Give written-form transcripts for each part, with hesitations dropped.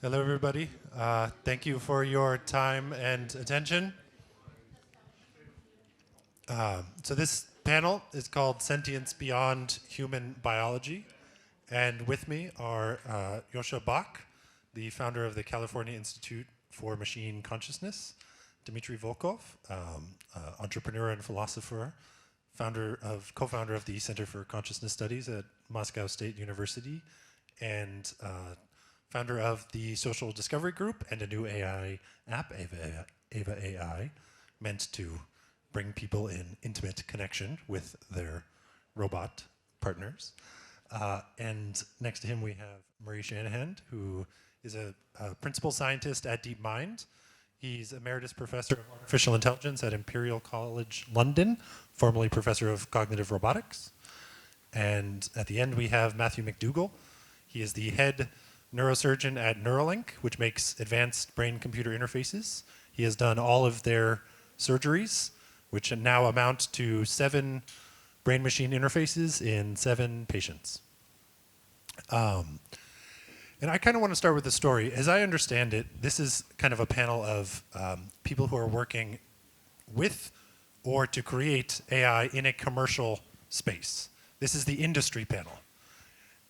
Hello, everybody. Thank you for your time and attention. So this panel is called Sentience Beyond Human Biology. And with me are Joscha Bach, the founder of the California Institute for Machine Consciousness, Dmitry Volkov, entrepreneur and philosopher, co-founder of the Center for Consciousness Studies at Moscow State University, and founder of the Social Discovery Group and a new AI app, Ava AI, meant to bring people in intimate connection with their robot partners. And next to him we have Murray Shanahan, who is a principal scientist at DeepMind. He's Emeritus Professor of Artificial Intelligence at Imperial College London, formerly Professor of Cognitive Robotics. And at the end we have Matthew MacDougall. He is the head neurosurgeon at Neuralink, which makes advanced brain-computer interfaces. He has done all of their surgeries, which now amount to 7 brain-machine interfaces in 7 patients. And I kind of want to start with the story. As I understand it, this is kind of a panel of people who are working with or to create AI in a commercial space. This is the industry panel.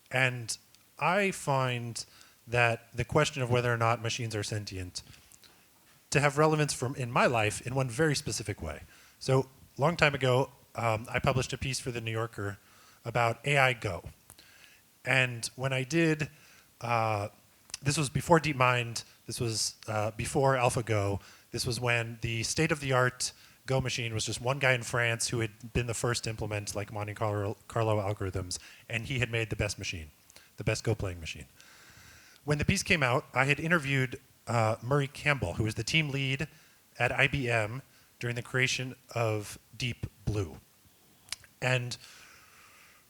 And I find that the question of whether or not machines are sentient to have relevance in my life in one very specific way. So a long time ago, I published a piece for the New Yorker about AI Go. And when I did, this was before DeepMind, this was before AlphaGo, this was when the state-of-the-art Go machine was just one guy in France who had been the first to implement like Monte Carlo algorithms, and he had made the best machine, the best Go playing machine. When the piece came out, I had interviewed Murray Campbell, who was the team lead at IBM during the creation of Deep Blue. And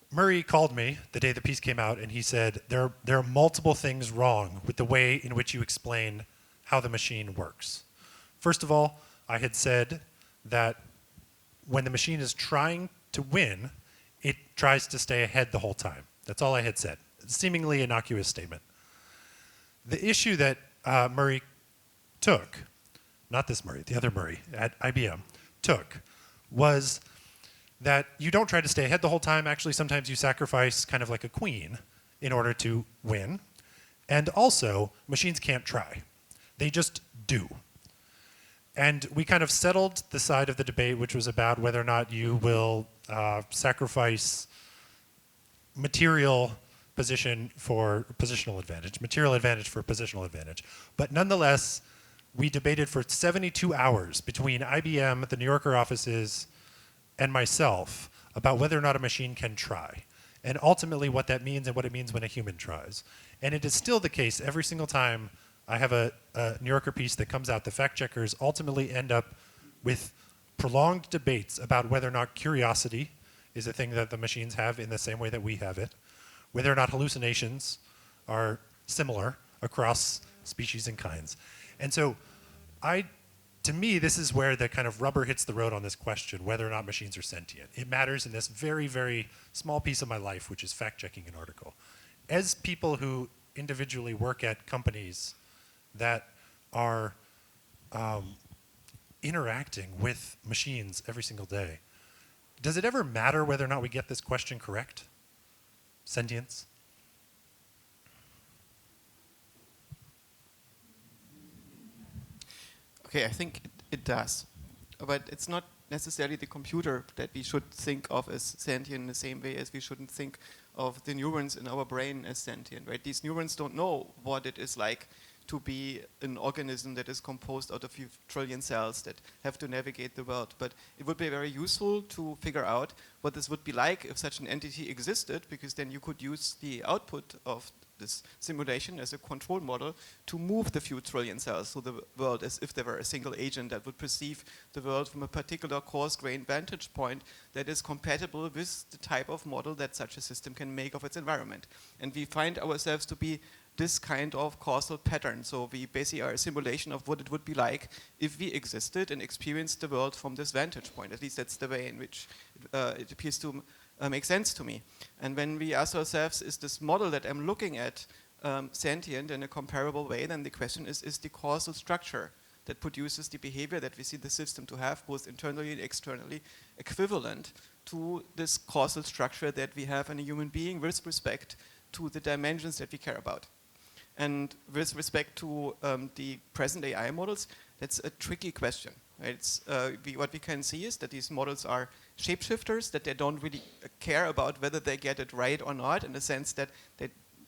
Murray called me the day the piece came out, and he said, there are multiple things wrong with the way in which you explain how the machine works. First of all, I had said that when the machine is trying to win, it tries to stay ahead the whole time. That's all I had said. Seemingly innocuous statement. The issue that Murray took, not this Murray, the other Murray at IBM, took was that you don't try to stay ahead the whole time. Actually, sometimes you sacrifice kind of like a queen in order to win. And also, machines can't try. They just do. And we kind of settled the side of the debate, which was about whether or not you will sacrifice material position for positional advantage, material advantage for positional advantage. But nonetheless, we debated for 72 hours between IBM, the New Yorker offices, and myself about whether or not a machine can try, and ultimately what that means and what it means when a human tries. And it is still the case every single time I have a New Yorker piece that comes out, the fact checkers ultimately end up with prolonged debates about whether or not curiosity is a thing that the machines have in the same way that we have it, whether or not hallucinations are similar across species and kinds. And so to me, this is where the kind of rubber hits the road on this question, whether or not machines are sentient. It matters in this very, very small piece of my life, which is fact-checking an article. As people who individually work at companies that are interacting with machines every single day, does it ever matter whether or not we get this question correct? Sentience? Okay, I think it does. But it's not necessarily the computer that we should think of as sentient in the same way as we shouldn't think of the neurons in our brain as sentient, right? These neurons don't know what it is like to be an organism that is composed out of a few trillion cells that have to navigate the world. But it would be very useful to figure out what this would be like if such an entity existed, because then you could use the output of this simulation as a control model to move the few trillion cells through the world as if there were a single agent that would perceive the world from a particular coarse-grained vantage point that is compatible with the type of model that such a system can make of its environment. And we find ourselves to be this kind of causal pattern. So we basically are a simulation of what it would be like if we existed and experienced the world from this vantage point. At least that's the way in which it appears to make sense to me. And when we ask ourselves, is this model that I'm looking at sentient in a comparable way, then the question is the causal structure that produces the behavior that we see the system to have, both internally and externally, equivalent to this causal structure that we have in a human being with respect to the dimensions that we care about. And with respect to the present AI models, that's a tricky question. Right? What we can see is that these models are shapeshifters, that they don't really care about whether they get it right or not, in the sense that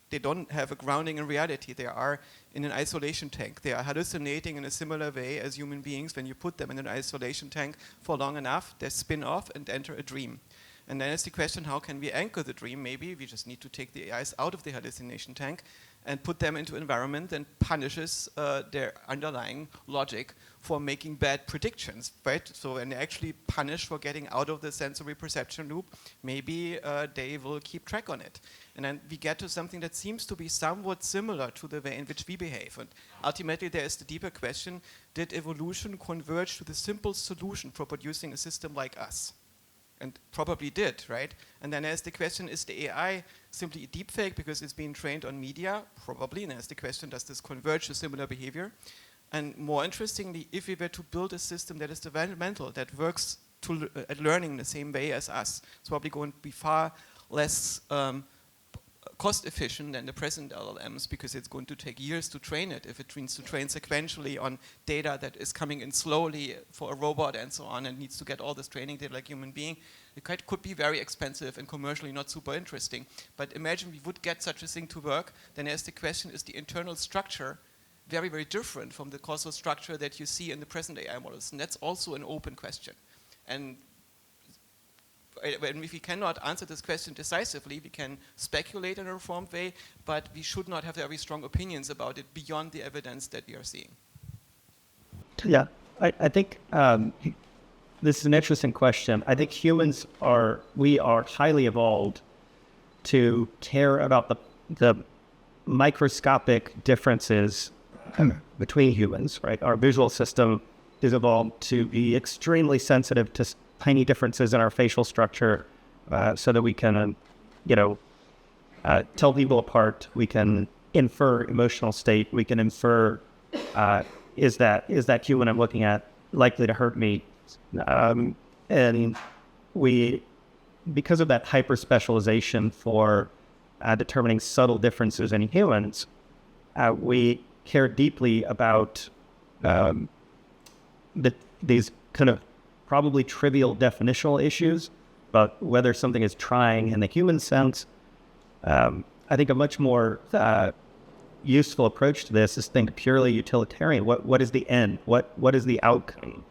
they don't have a grounding in reality. They are in an isolation tank. They are hallucinating in a similar way as human beings. When you put them in an isolation tank for long enough, they spin off and enter a dream. And then it's the question, how can we anchor the dream? Maybe we just need to take the AIs out of the hallucination tank and put them into an environment that punishes their underlying logic for making bad predictions, right? So when they actually punish for getting out of the sensory perception loop, maybe they will keep track on it. And then we get to something that seems to be somewhat similar to the way in which we behave. And ultimately there is the deeper question, did evolution converge to the simple solution for producing a system like us? And probably did, right? And then there's the question, is the AI simply a deepfake because it's being trained on media? Probably. And there's the question, does this converge to similar behavior? And more interestingly, if we were to build a system that is developmental, that works at learning the same way as us, it's probably going to be far less cost efficient than the present LLMs, because it's going to take years to train it. If it needs to train sequentially on data that is coming in slowly for a robot and so on, and needs to get all this training data like a human being, it could be very expensive and commercially not super interesting. But imagine we would get such a thing to work, then there's the question, is the internal structure very, very different from the causal structure that you see in the present AI models? And that's also an open question. And if we cannot answer this question decisively, we can speculate in a informed way, but we should not have very strong opinions about it beyond the evidence that we are seeing. Yeah, I think this is an interesting question. I think we are highly evolved to care about the microscopic differences between humans, right? Our visual system is evolved to be extremely sensitive to tiny differences in our facial structure, so that we can, tell people apart. We can infer emotional state. We can infer, is that human I'm looking at likely to hurt me? And because of that hyper specialization for determining subtle differences in humans, we care deeply about these kind of probably trivial definitional issues, but whether something is trying in the human sense. I think a much more useful approach to this is think purely utilitarian. What is the end? What is the outcome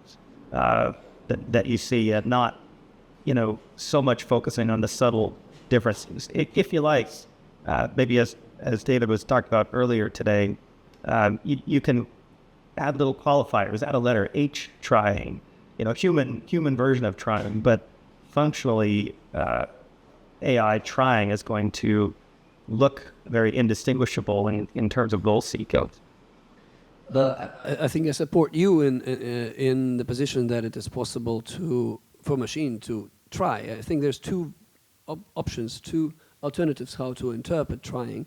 that you see, and not so much focusing on the subtle differences. If you like, maybe as David was talking about earlier today, you can add little qualifiers, add a letter, H trying, human version of trying, but functionally AI trying is going to look very indistinguishable in terms of goal seeking. But I think I support you in the position that it is possible for a machine to try. I think there's two options, two alternatives how to interpret trying.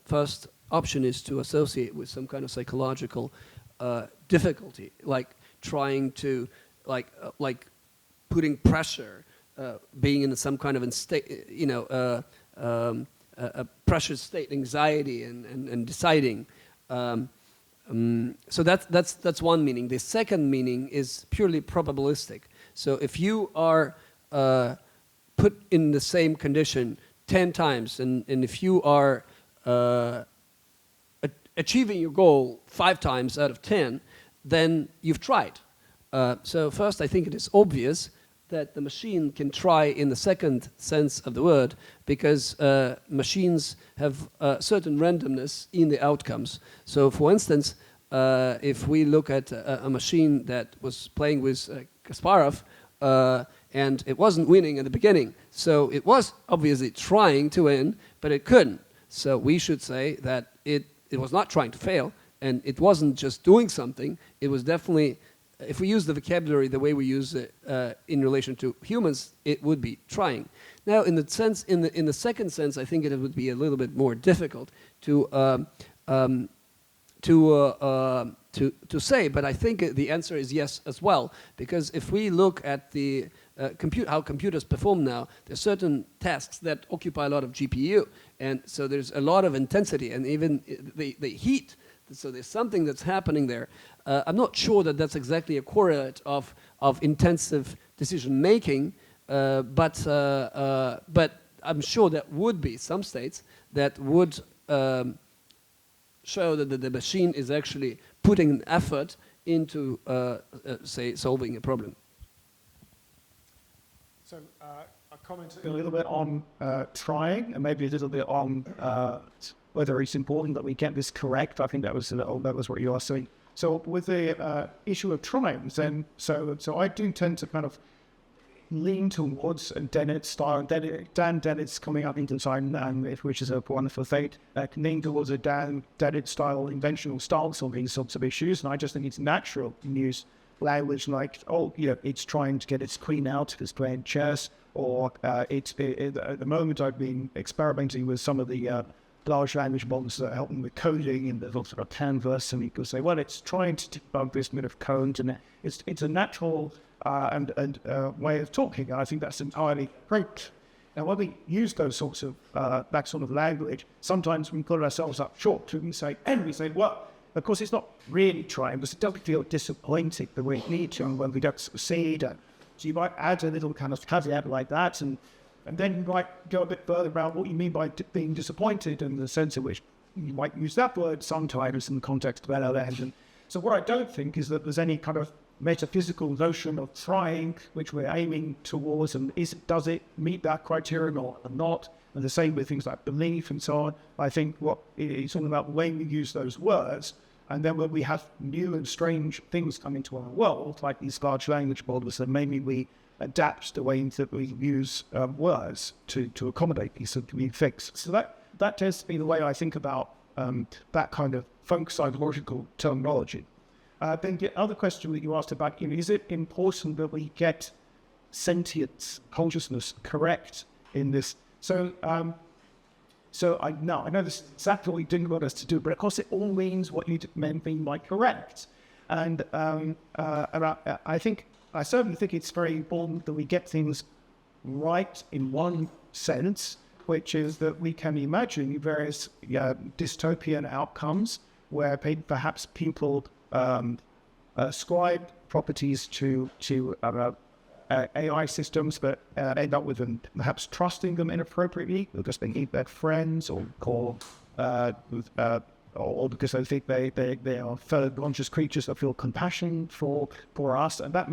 First option is to associate with some kind of psychological difficulty, like trying to, like putting pressure, being in some kind of a pressure state, anxiety, and deciding. So that's one meaning. The second meaning is purely probabilistic. So if you are put in the same condition 10 times, and if you are achieving your goal 5 times out of 10, then you've tried. So first, I think it is obvious that the machine can try in the second sense of the word, because machines have certain randomness in the outcomes. So for instance, if we look at a machine that was playing with Kasparov, and it wasn't winning in the beginning, so it was obviously trying to win, but it couldn't. So we should say that it was not trying to fail, and it wasn't just doing something, it was definitely if we use the vocabulary the way we use it in relation to humans, it would be trying. Now, in the second sense, I think it would be a little bit more difficult to say, but I think the answer is yes as well, because if we look at the how computers perform now, there's certain tasks that occupy a lot of GPU, and so there's a lot of intensity, and even the heat. So there's something that's happening there. I'm not sure that that's exactly a correlate of intensive decision making, but I'm sure that would be some states that would show that the machine is actually putting an effort into, say, solving a problem. So I commented a little bit on trying, and maybe a little bit on whether it's important that we get this correct. I think that was what you were saying. So with the issue of trying, then so I do tend to kind of lean towards a Dennett style. Dan Dennett's coming up in design, which is a wonderful thing. Lean towards a Dan Dennett style inventional stance on these sorts of issues, and I just think it's natural to use language like, it's trying to get its queen out, it's playing chess, or at the moment I've been experimenting with some of the large language models that are helping with coding in the sort of canvas, and you could say, well, it's trying to debug this bit of code, and it's a natural way of talking, and I think that's entirely great. Now, when we use those sorts of that sort of language, sometimes we put ourselves up short, and we say, well, of course, it's not really trying, because it doesn't feel disappointing the way it needs to when we don't succeed. So you might add a little kind of caveat like that, and then you might go a bit further around what you mean by being disappointed, and the sense in which you might use that word sometimes in the context of LLMs. And so what I don't think is that there's any kind of metaphysical notion of trying which we're aiming towards, and does it meet that criterion or not? And the same with things like belief and so on. I think what it's all about the way we use those words, and then when we have new and strange things come into our world, like these large language models, then maybe we adapt the way that we use words to accommodate these sort of new things. So that tends to be the way I think about that kind of folk psychological terminology. Then the other question that you asked about, is it important that we get sentience, consciousness, correct in this? So I know this is exactly what you didn't want us to do, but of course it all means what you meant by correct. And I certainly think it's very important that we get things right in one sense, which is that we can imagine various dystopian outcomes where perhaps people ascribe properties to AI systems, but end up with them perhaps trusting them inappropriately because they eat their friends, or because they think they are fellow conscious creatures that feel compassion for us, and that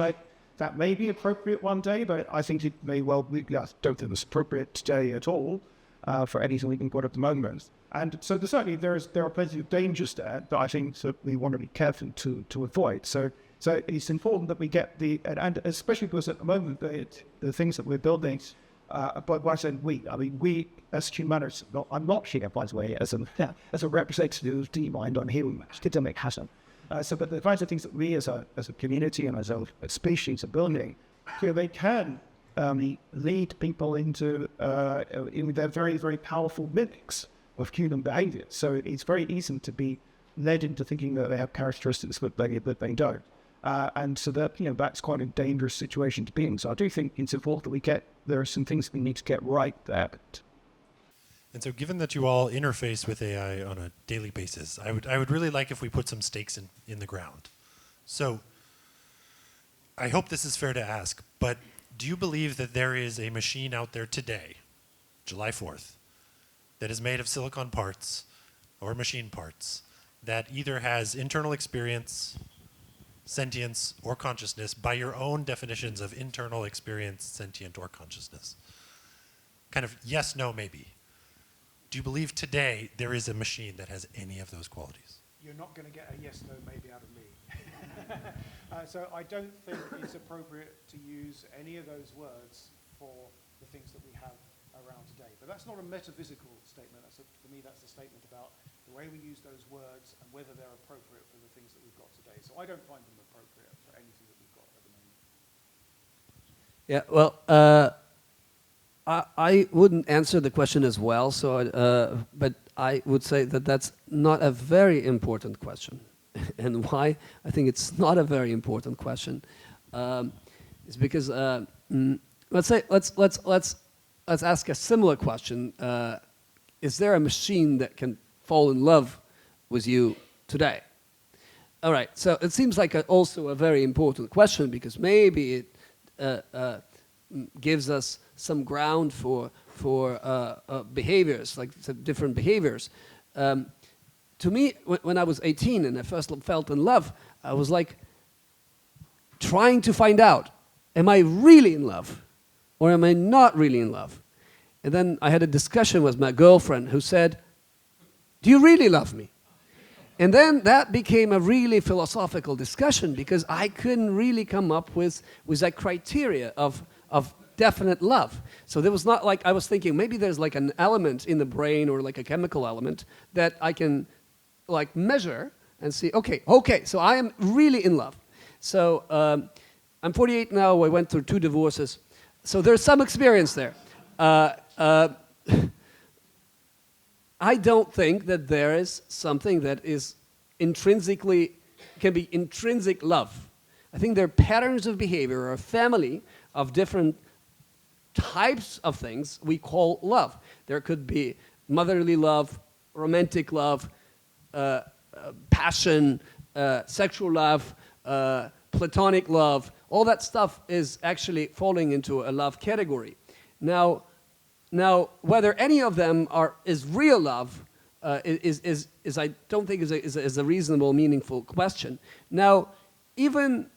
may be appropriate one day, but I think it may well be. I don't think it's appropriate today at all for anything we can put at the moment. And so there are plenty of dangers there that I think that we want to be careful to avoid. So it's important that we get and especially because at the moment the things that we're building, but when I said we as humanists, I'm not here, by the way, as a representative of DeepMind, I'm here with academic Hassan. But the kinds of things that we as a community and as a species are building, they can lead people into their very, very powerful mimics of human behavior. So it's very easy to be led into thinking that they have characteristics that they don't. And so that's quite a dangerous situation to be in. So I do think it's important that there are some things we need to get right there. And so given that you all interface with AI on a daily basis, I would really like if we put some stakes in the ground. So I hope this is fair to ask, but do you believe that there is a machine out there today, July 4th, that is made of silicon parts or machine parts that either has internal experience, sentience, or consciousness by your own definitions of internal experience, sentient, or consciousness? Kind of yes, no, maybe. Do you believe today there is a machine that has any of those qualities? You're not going to get a yes, no, maybe out of me. So I don't think it's appropriate to use any of those words for the things that we have around today. But that's not a metaphysical statement. For me, that's a statement about the way we use those words and whether they're appropriate for the things that we've got today. So I don't find them appropriate for anything Yeah, well, I wouldn't answer the question as well, but I would say that that's not a very important question. And why I think it's not a very important question is because let's ask a similar question. Is there a machine that can fall in love with you today? All right, so it seems like also a very important question, because maybe it gives us some ground for behaviors, like different behaviors. To me, when I was 18 and I first felt in love, I was like trying to find out, am I really in love or am I not really in love? And then I had a discussion with my girlfriend who said, do you really love me? And then that became a really philosophical discussion, because I couldn't really come up with a criteria of definite love. So there was not like, I was thinking maybe there's like an element in the brain or like a chemical element that I can like measure and see, okay, so I am really in love. So I'm 48 now, I went through 2 divorces. So there's some experience there. I don't think that there is something that is can be intrinsic love. I think there are patterns of behavior or a family of different types of things we call love. There could be motherly love, romantic love, passion, sexual love, platonic love. All that stuff is actually falling into a love category. Now, whether any of them is real love is I don't think is a reasonable, meaningful question. Now, even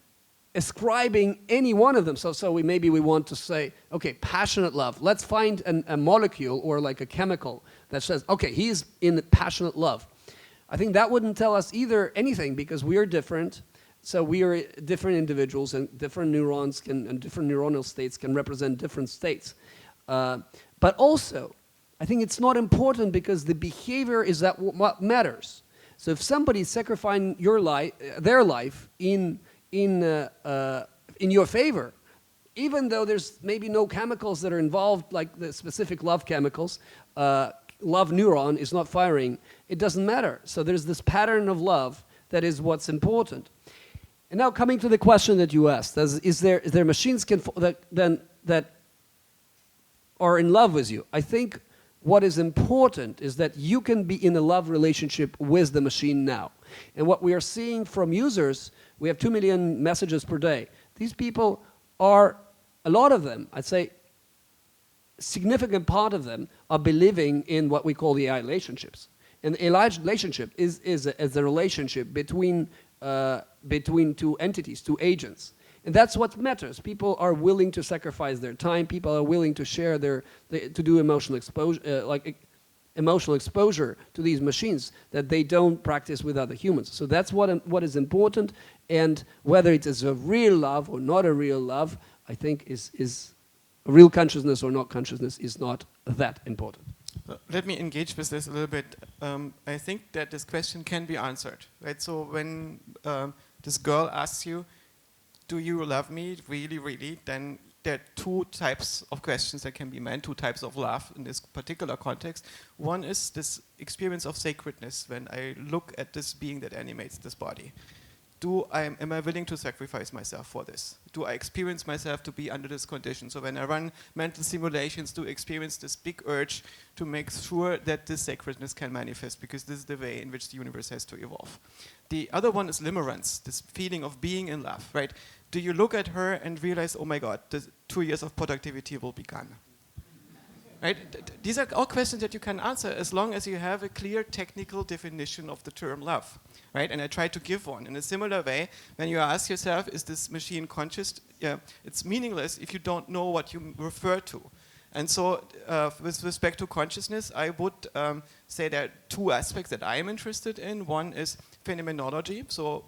ascribing any one of them, so maybe we want to say, okay, passionate love. Let's find a molecule or like a chemical that says, okay, he's in passionate love. I think that wouldn't tell us either anything, because we are different. So we are different individuals, and different neurons and different neuronal states can represent different states. But also, I think it's not important, because the behavior is that what matters. So if somebody's sacrificing their life in your favor, even though there's maybe no chemicals that are involved, like the specific love chemicals, love neuron is not firing, it doesn't matter. So there's this pattern of love that is what's important. And now coming to the question that you asked, is there machines that are in love with you? I think what is important is that you can be in a love relationship with the machine now. And what we are seeing from users, we have 2 million messages per day. These people are, a lot of them, I'd say, significant part of them are believing in what we call the AI relationships. And the AI relationship is a relationship between 2 entities, 2 agents. And that's what matters. People are willing to sacrifice their time. People are willing to share to do emotional exposure to these machines that they don't practice with other humans. So that's what is important. And whether it is a real love or not a real love, I think is real consciousness or not consciousness is not that important. Let me engage with this a little bit. I think that this question can be answered, right? So when this girl asks you, do you love me really, really? Then there are 2 types of questions that can be meant, 2 types of love in this particular context. One is this experience of sacredness, when I look at this being that animates this body. Am I willing to sacrifice myself for this? Do I experience myself to be under this condition? So when I run mental simulations, to experience this big urge to make sure that this sacredness can manifest, because this is the way in which the universe has to evolve. The other one is limerence, this feeling of being in love, right? Do you look at her and realize, oh my God, the 2 years of productivity will be gone? Right? These are all questions that you can answer as long as you have a clear technical definition of the term love, right? And I try to give one. In a similar way, when you ask yourself, is this machine conscious? Yeah, it's meaningless if you don't know what you refer to. And so with respect to consciousness, I would say there are 2 aspects that I am interested in. One is phenomenology. So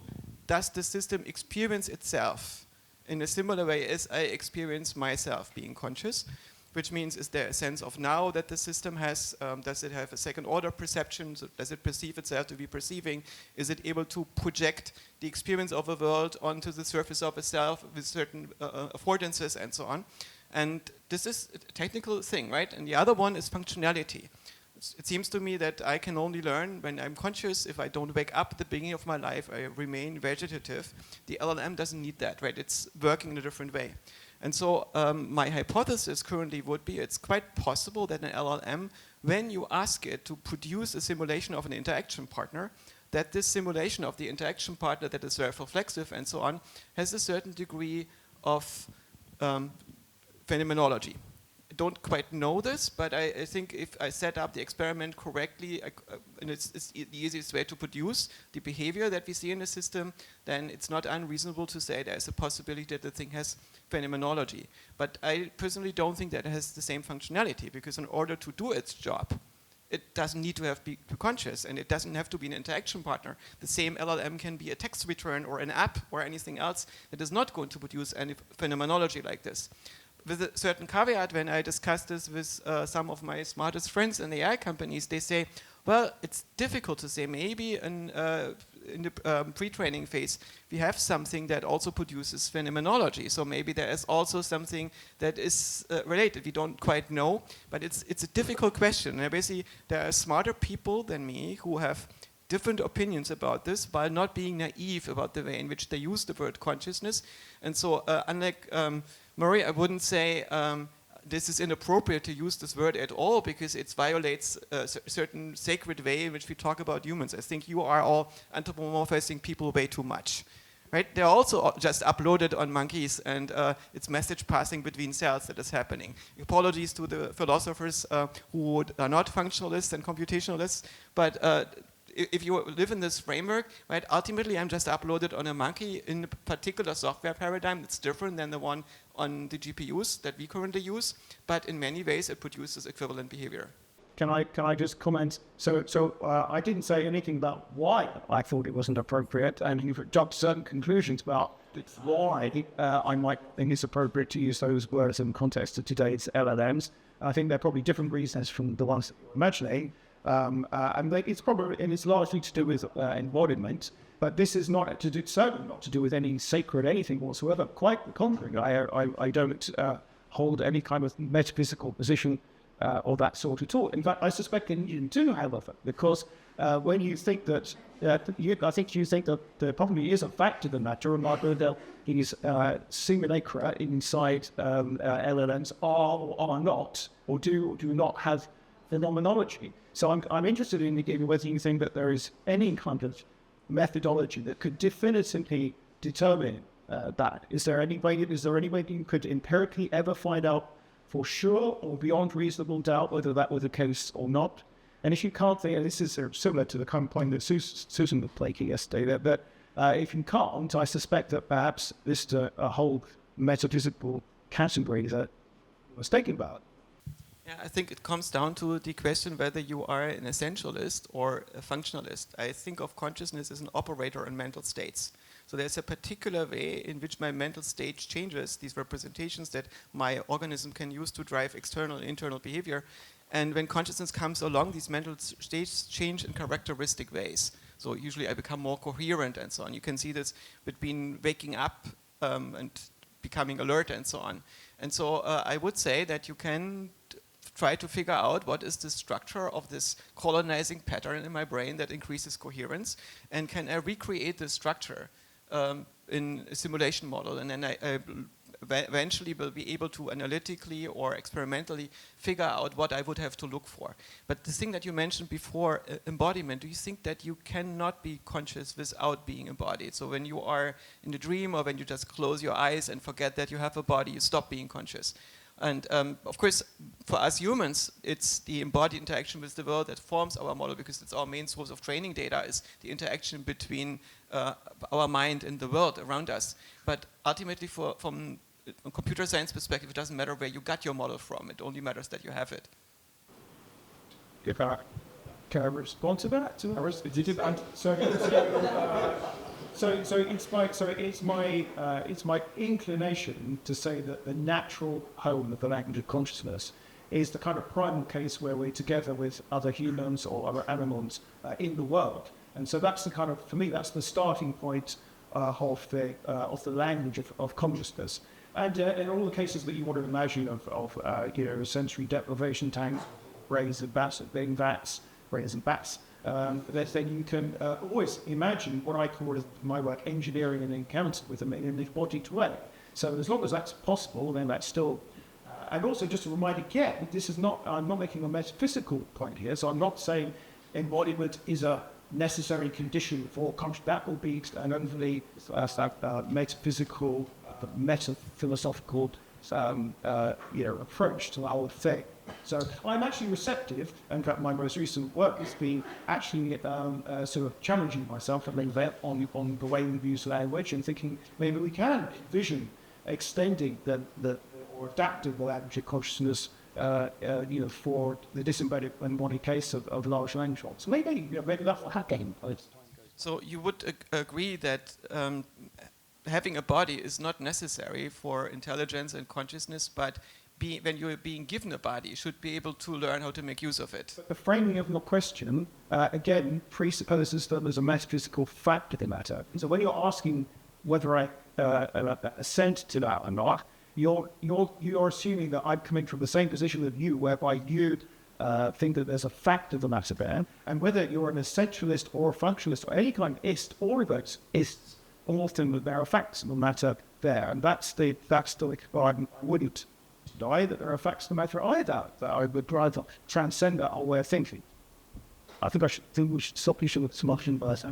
does the system experience itself in a similar way as I experience myself being conscious? which means is there a sense of now that the system has, does it have a second order perception, so does it perceive itself to be perceiving, is it able to project the experience of a world onto the surface of itself with certain affordances and so on. And this is a technical thing, right? And the other one is functionality. It seems to me that I can only learn when I'm conscious. If I don't wake up at the beginning of my life, I remain vegetative. The LLM doesn't need that, right? It's working in a different way. And so my hypothesis currently would be it's quite possible that an LLM, when you ask it to produce a simulation of an interaction partner, that this simulation of the interaction partner that is self-reflexive and so on has a certain degree of phenomenology. I don't quite know this, but I think if I set up the experiment correctly, and it's the easiest way to produce the behavior that we see in the system, then it's not unreasonable to say there's a possibility that the thing has phenomenology. But I personally don't think that it has the same functionality, because in order to do its job, it doesn't need to be conscious, and it doesn't have to be an interaction partner. The same LLM can be a text return or an app or anything else that is not going to produce any phenomenology like this. With a certain caveat, when I discuss this with some of my smartest friends in the AI companies, they say, well, it's difficult to say. Maybe in the pre-training phase, we have something that also produces phenomenology. So maybe there is also something that is related. We don't quite know, but it's a difficult question. And basically, there are smarter people than me who have different opinions about this, while not being naive about the way in which they use the word consciousness. And so, unlike Murray, I wouldn't say this is inappropriate to use this word at all, because it violates a certain sacred way in which we talk about humans. I think you are all anthropomorphizing people way too much. Right? They're also just uploaded on monkeys, and it's message passing between cells that is happening. Apologies to the philosophers who are not functionalists and computationalists, but if you live in this framework, right, ultimately I'm just uploaded on a monkey in a particular software paradigm that's different than the one on the GPUs that we currently use, but in many ways it produces equivalent behavior. Can I just comment? So I didn't say anything about why I thought it wasn't appropriate, and you've jumped to certain conclusions about why I might think it's appropriate to use those words in the context of today's LLMs. I think there are probably different reasons from the ones that you're imagining. And it's largely to do with embodiment, but this is certainly not to do with any sacred anything whatsoever. Quite the contrary. I don't hold any kind of metaphysical position or that sort at all. In fact, I suspect that you do, however, because when you think that, I think you think that there probably is a fact to the matter, and whether these simulacra inside LLMs are or are not, or do not have phenomenology. So I'm interested in whether you think that there is any kind of methodology that could definitively determine that. Is there any way you could empirically ever find out for sure or beyond reasonable doubt whether that was the case or not? And if you can't think, and this is similar to the kind of point that Susan was making yesterday, that if you can't, I suspect that perhaps this is a whole metaphysical category that you're mistaken about. Yeah, I think it comes down to the question whether you are an essentialist or a functionalist. I think of consciousness as an operator in mental states. So there's a particular way in which my mental state changes, these representations that my organism can use to drive external and internal behavior. And when consciousness comes along, these mental states change in characteristic ways. So usually I become more coherent and so on. You can see this between waking up and becoming alert and so on. And so I would say that you can try to figure out what is the structure of this colonizing pattern in my brain that increases coherence, and can I recreate this structure in a simulation model, and then I eventually will be able to analytically or experimentally figure out what I would have to look for. But the thing that you mentioned before, embodiment, do you think that you cannot be conscious without being embodied? So when you are in a dream, or when you just close your eyes and forget that you have a body, you stop being conscious. And of course, for us humans, it's the embodied interaction with the world that forms our model, because it's our main source of training data, is the interaction between our mind and the world around us. But ultimately, from a computer science perspective, it doesn't matter where you got your model from. It only matters that you have it. Can I respond to that? It's my inclination to say that the natural home of the language of consciousness is the kind of primal case where we're together with other humans or other animals in the world, and so that's the kind of, for me, that's the starting point of the language of consciousness. And in all the cases that you want to imagine of sensory deprivation tanks, brains and bats, being bats, brains and bats. Then you can always imagine what I call, in my work, engineering an encounter with them in an embodied way. So as long as that's possible, then that's still. And also, just to remind again, this is not. I'm not making a metaphysical point here. So I'm not saying embodiment is a necessary condition for conscious. That will be an overly metaphysical, meta-philosophical, approach to the whole thing. So I'm actually receptive. In fact, my most recent work has been actually sort of challenging myself a little bit on the way we use language and thinking maybe we can envision extending the or adaptive language of consciousness, for the disembodied case of large language models. Maybe that will happen. So you would agree that having a body is not necessary for intelligence and consciousness, but when you're being given a body, you should be able to learn how to make use of it. But the framing of your question, again, presupposes that there's a metaphysical fact of the matter. So when you're asking whether I assent to that or not, you're assuming that I'm coming from the same position as you, whereby you think that there's a fact of the matter there, and whether you're an essentialist or a functionalist or any kind of ist, all of those ists, often that there are facts of the matter there, and that's the I wouldn't deny that there are facts of the matter either, that I would rather transcend that whole way of thinking. I think we should stop using the solution first.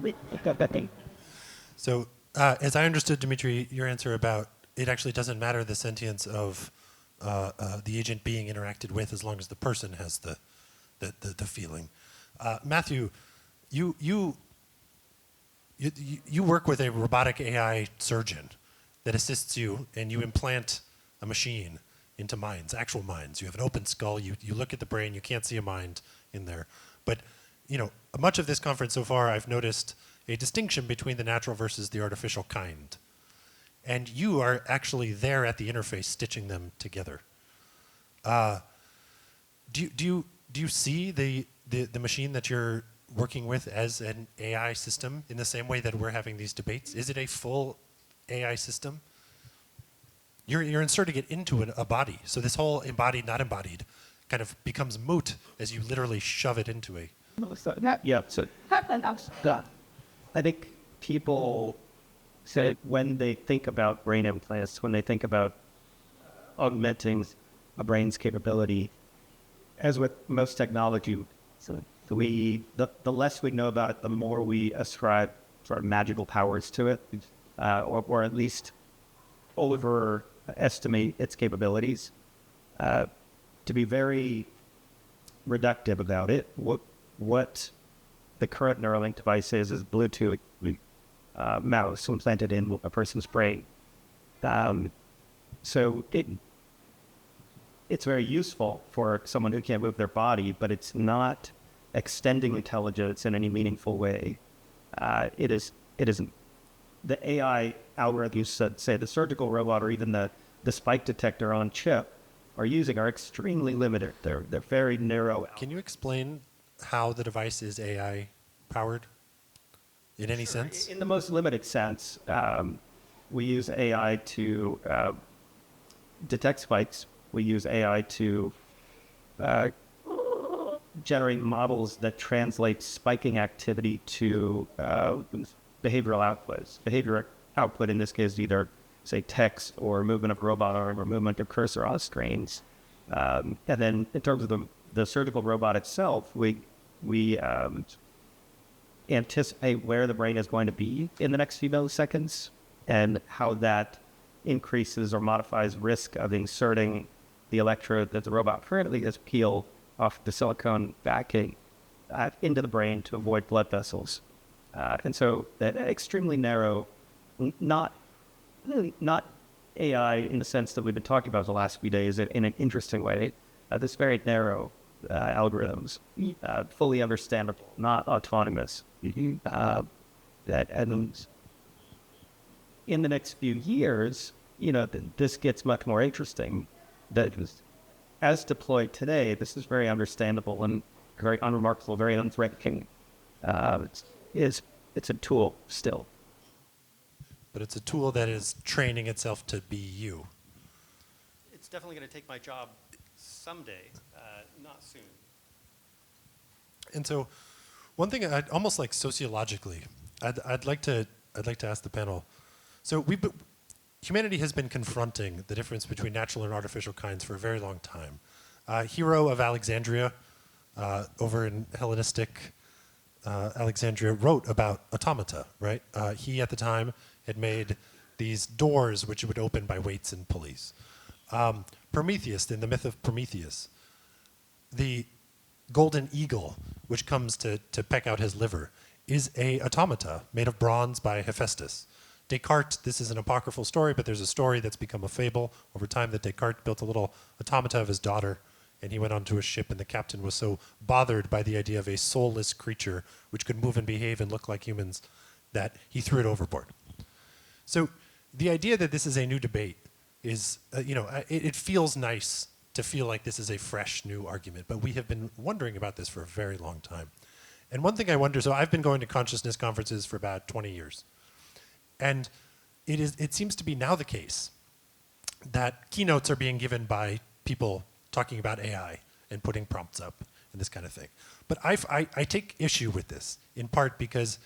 So, as I understood, Dmitry, your answer about it actually doesn't matter the sentience of the agent being interacted with as long as the person has the feeling. Matthew, you work with a robotic AI surgeon that assists you, and you implant a machine into minds, actual minds. You have an open skull. You look at the brain. You can't see a mind in there. But much of this conference so far, I've noticed a distinction between the natural versus the artificial kind. And you are actually there at the interface, stitching them together. Do you see the machine that you're working with as an AI system in the same way that we're having these debates? Is it a full AI system? You're inserting it into a body, so this whole embodied, not embodied, kind of becomes moot as you literally shove it into a. I think people say when they think about brain implants, when they think about augmenting a brain's capability, as with most technology, the less we know about it, the more we ascribe sort of magical powers to it, or at least overestimate its capabilities. To be very reductive about it, what the current Neuralink device is Bluetooth mouse implanted in a person's brain. So it's very useful for someone who can't move their body, but it's not extending intelligence in any meaningful way. It isn't. The AI algorithms, say the surgical robot or even the spike detector on chip are extremely limited. They're very narrow. Can you explain how the device is AI powered in any sense? In the most limited sense, we use AI to detect spikes. We use AI to generate models that translate spiking activity to behavioral outputs. Behavioral output in this case is either, say, text or movement of robot arm or movement of cursor on screens. And then in terms of the surgical robot itself, we anticipate where the brain is going to be in the next few milliseconds and how that increases or modifies risk of inserting the electrode that the robot currently has peeled off the silicone backing into the brain to avoid blood vessels. And so that extremely narrow, not AI in the sense that we've been talking about the last few days in an interesting way, this very narrow algorithms, fully understandable, not autonomous. And in the next few years, this gets much more interesting. That as deployed today, this is very understandable and very unremarkable, very unthreatening. It's a tool still. But it's a tool that is training itself to be you. It's definitely going to take my job someday, not soon. And so, one thing, almost like sociologically, I'd like to ask the panel. So humanity has been confronting the difference between natural and artificial kinds for a very long time. Hero of Alexandria, over in Hellenistic Alexandria, wrote about automata, right? He, at the time, had made these doors which would open by weights and pulleys. Prometheus, in the myth of Prometheus, the golden eagle, which comes to peck out his liver, is a automata made of bronze by Hephaestus. Descartes, this is an apocryphal story, but there's a story that's become a fable over time that Descartes built a little automata of his daughter, and he went onto a ship, and the captain was so bothered by the idea of a soulless creature which could move and behave and look like humans that he threw it overboard. So the idea that this is a new debate is, it feels nice to feel like this is a fresh new argument, but we have been wondering about this for a very long time. And one thing I wonder, so I've been going to consciousness conferences for about 20 years. And it seems to be now the case that keynotes are being given by people talking about AI and putting prompts up and this kind of thing. But I take issue with this, in part because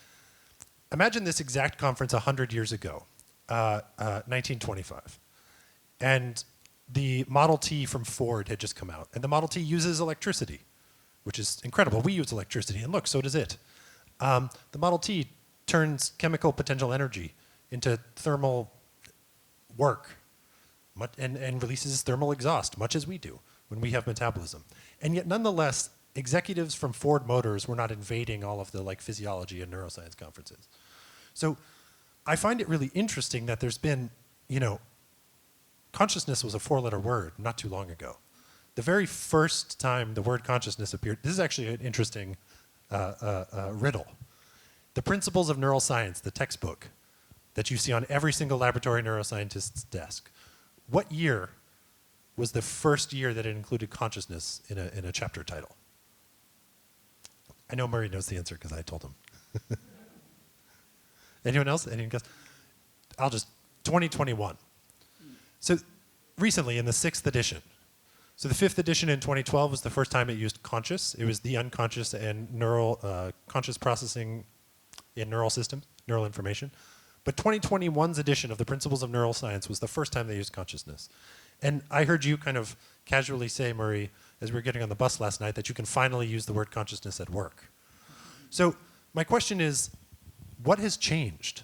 imagine this exact conference 100 years ago, 1925. And the Model T from Ford had just come out. And the Model T uses electricity, which is incredible. We use electricity, and look, so does it. The Model T turns chemical potential energy into thermal work and releases thermal exhaust, much as we do when we have metabolism. And yet, nonetheless, executives from Ford Motors were not invading all of the physiology and neuroscience conferences. So I find it really interesting that there's been, consciousness was a 4-letter word not too long ago. The very first time the word consciousness appeared, this is actually an interesting riddle. The Principles of Neuroscience, the textbook that you see on every single laboratory neuroscientist's desk. What year was the first year that it included consciousness in a chapter title? I know Murray knows the answer because I told him. Anyone else? Anyone guess? 2021. So recently in the 6th edition. So the 5th edition in 2012 was the first time it used conscious. It was the unconscious and conscious processing in neural systems, neural information. But 2021's edition of the Principles of Neuroscience was the first time they used consciousness. And I heard you kind of casually say, Murray, as we were getting on the bus last night, that you can finally use the word consciousness at work. So my question is, what has changed?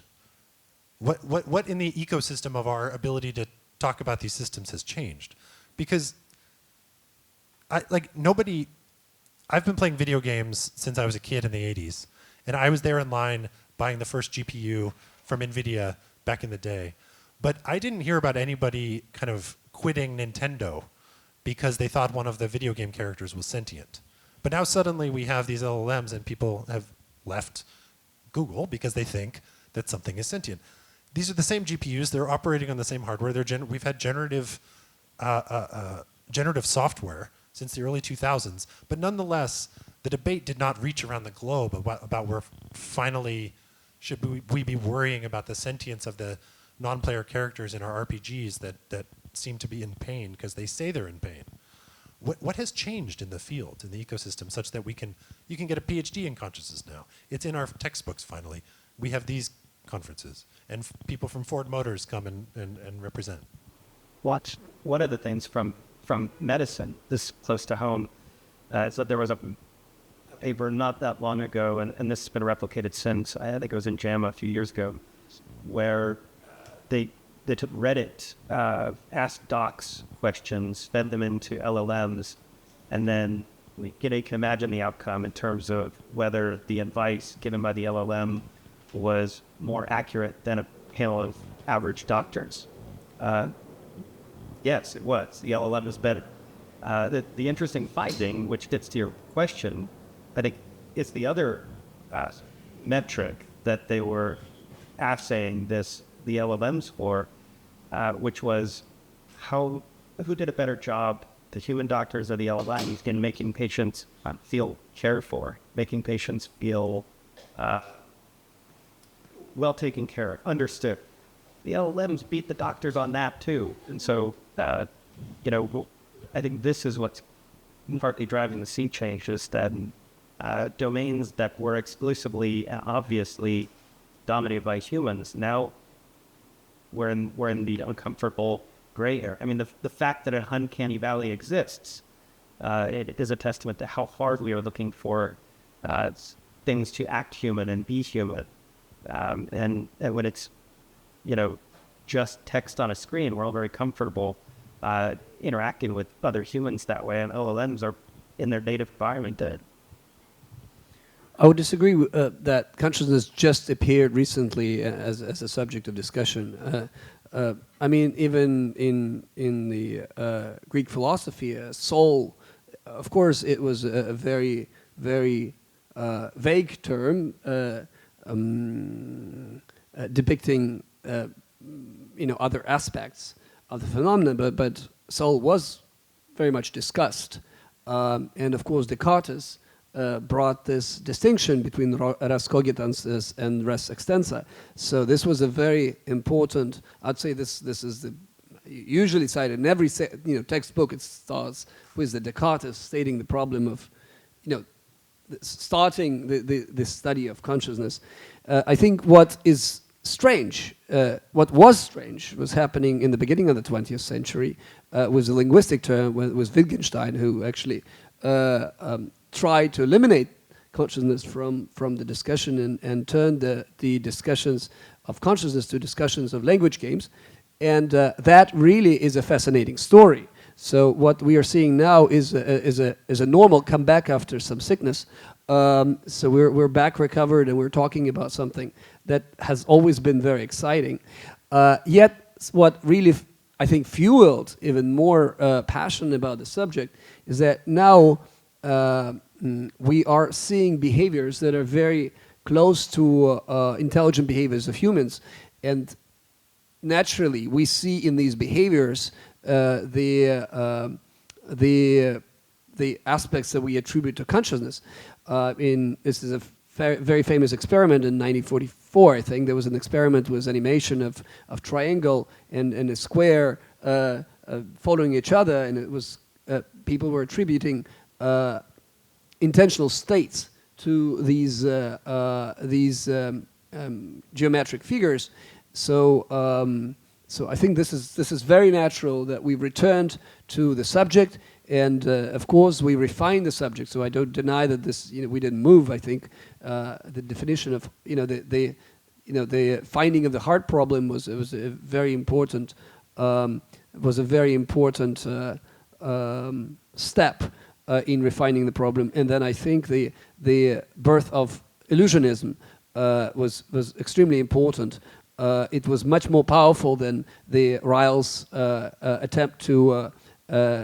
What in the ecosystem of our ability to talk about these systems has changed? Because I've been playing video games since I was a kid in the 80s. And I was there in line buying the first GPU from NVIDIA back in the day. But I didn't hear about anybody kind of quitting Nintendo because they thought one of the video game characters was sentient. But now suddenly we have these LLMs and people have left Google because they think that something is sentient. These are the same GPUs. They're operating on the same hardware. We've had generative software since the early 2000s. But nonetheless, the debate did not reach around the globe about where finally should we be worrying about the sentience of the non-player characters in our RPGs that seem to be in pain because they say they're in pain. What has changed in the field, in the ecosystem, such that you can get a PhD in consciousness now? It's in our textbooks finally. We have these conferences, and people from Ford Motors come and represent. One of the things from medicine, this close to home, is that there was a paper not that long ago, and this has been replicated since. I think it was in JAMA a few years ago, where they took Reddit, asked docs questions, fed them into LLMs, and then you can imagine the outcome in terms of whether the advice given by the LLM was more accurate than a panel of average doctors. Yes, it was. The LLM is better. The interesting finding, which gets to your question, I think it's the other metric that they were assaying this the LLMs for, which was who did a better job, the human doctors or the LLMs, in making patients feel cared for, making patients feel well taken care of, understood. The LLMs beat the doctors on that too. And so, I think this is what's partly driving the sea change, is that domains that were exclusively, obviously dominated by humans, now we're in the uncomfortable gray area. I mean, the fact that an uncanny valley exists, it is a testament to how hard we are looking for things to act human and be human. And when it's, just text on a screen, we're all very comfortable interacting with other humans that way, and LLMs are in their native environment. I would disagree that consciousness just appeared recently as a subject of discussion. I mean, even in the Greek philosophy, soul, of course, it was a very, very vague term depicting other aspects of the phenomenon, but soul was very much discussed. And of course, Descartes brought this distinction between res cogitans and res extensa. So this was a very important, I'd say this is the usually cited in every textbook. It starts with the Descartes stating the problem of starting the study of consciousness. I think what is strange, what was strange, was happening in the beginning of the 20th century was a linguistic term, was Wittgenstein, who actually tried to eliminate consciousness from the discussion and turned the discussions of consciousness to discussions of language games. And that really is a fascinating story. So what we are seeing now is a normal comeback after some sickness. So we're back recovered, and we're talking about something that has always been very exciting. Yet what really, I think, fueled even more passion about the subject is that now we are seeing behaviors that are very close to intelligent behaviors of humans. And naturally, we see in these behaviors the aspects that we attribute to consciousness. This is a very famous experiment in 1944, I think. There was an experiment with animation of triangle and a square following each other, and it was people were attributing intentional states to these geometric figures. So I think this is very natural that we returned to the subject, and of course we refined the subject. So I don't deny that this, we didn't move. I think the definition of the finding of the heart problem was a very important step in refining the problem. And then I think the birth of illusionism was extremely important. It was much more powerful than the Ryle's attempt to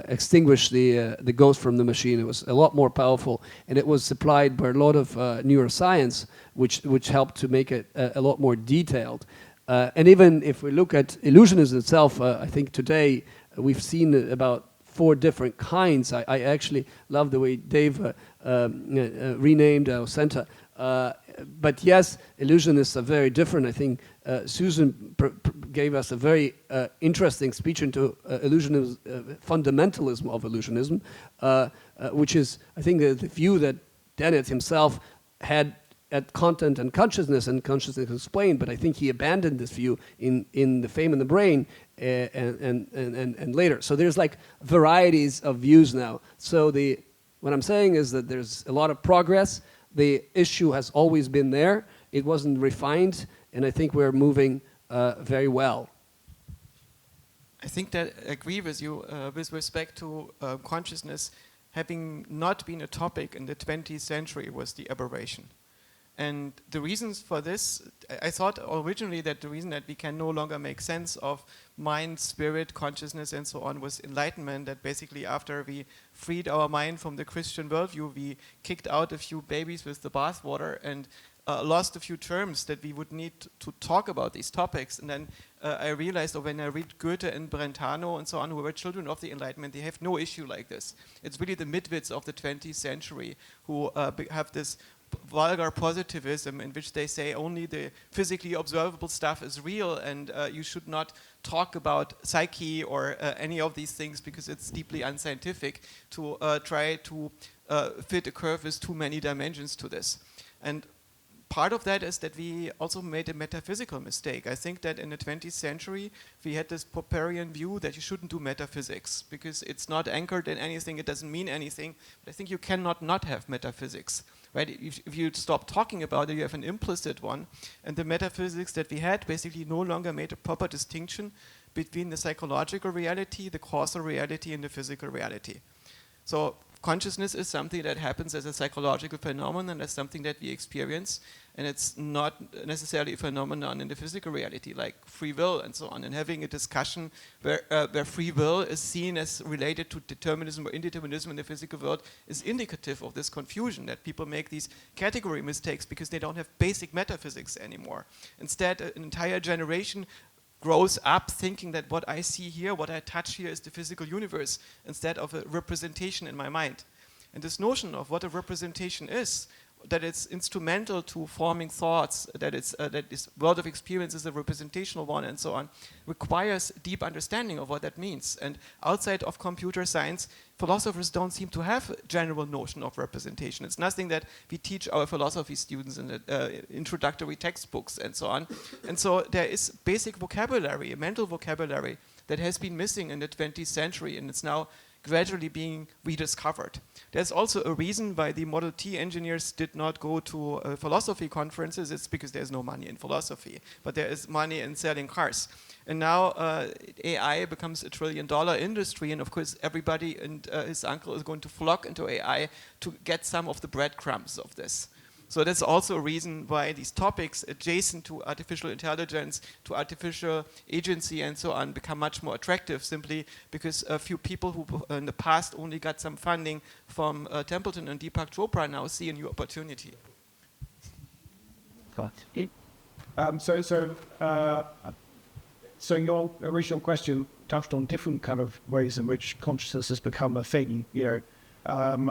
extinguish the ghost from the machine. It was a lot more powerful, and it was supplied by a lot of neuroscience, which helped to make it a lot more detailed. And even if we look at illusionism itself, I think today we've seen about 4 different kinds. I actually love the way Dave renamed our center. But yes, illusionists are very different. I think Susan gave us a very interesting speech into illusionism, fundamentalism of illusionism, which is, I think, the view that Dennett himself had at content and consciousness explained, but I think he abandoned this view in The Fame and the Brain and later. So there's like varieties of views now. So what I'm saying is that there's a lot of progress. The issue has always been there. It wasn't refined, and I think we're moving very well. I think that I agree with you with respect to consciousness having not been a topic in the 20th century was the aberration. And the reasons for this, I thought originally that the reason that we can no longer make sense of mind, spirit, consciousness, and so on was enlightenment, that basically after we freed our mind from the Christian worldview, we kicked out a few babies with the bathwater and lost a few terms that we would need to talk about these topics. And then I realized, or when I read Goethe and Brentano and so on, who were children of the Enlightenment, they have no issue like this. It's really the midwits of the 20th century who have this vulgar positivism in which they say only the physically observable stuff is real, and you should not talk about psyche or any of these things because it's deeply unscientific to try to fit a curve with too many dimensions to this. And part of that is that we also made a metaphysical mistake. I think that in the 20th century, we had this Popperian view that you shouldn't do metaphysics because it's not anchored in anything, it doesn't mean anything. But I think you cannot not have metaphysics, right? If you stop talking about it, you have an implicit one. And the metaphysics that we had basically no longer made a proper distinction between the psychological reality, the causal reality, and the physical reality. So consciousness is something that happens as a psychological phenomenon, as something that we experience, and it's not necessarily a phenomenon in the physical reality, like free will and so on. And having a discussion where free will is seen as related to determinism or indeterminism in the physical world is indicative of this confusion, that people make these category mistakes because they don't have basic metaphysics anymore. Instead, an entire generation grows up thinking that what I see here, what I touch here is the physical universe instead of a representation in my mind. And this notion of what a representation is, that it's instrumental to forming thoughts, that this world of experience is a representational one and so on, requires deep understanding of what that means. And outside of computer science, philosophers don't seem to have a general notion of representation. It's nothing that we teach our philosophy students in the introductory textbooks and so on. And so there is basic vocabulary, a mental vocabulary that has been missing in the 20th century, and it's now gradually being rediscovered. There's also a reason why the Model T engineers did not go to philosophy conferences. It's because there's no money in philosophy, but there is money in selling cars. And now AI becomes $1 trillion industry, and of course everybody and his uncle is going to flock into AI to get some of the breadcrumbs of this. So that's also a reason why these topics adjacent to artificial intelligence, to artificial agency and so on become much more attractive, simply because a few people who in the past only got some funding from Templeton and Deepak Chopra now see a new opportunity. So your original question touched on different kind of ways in which consciousness has become a thing, you know. When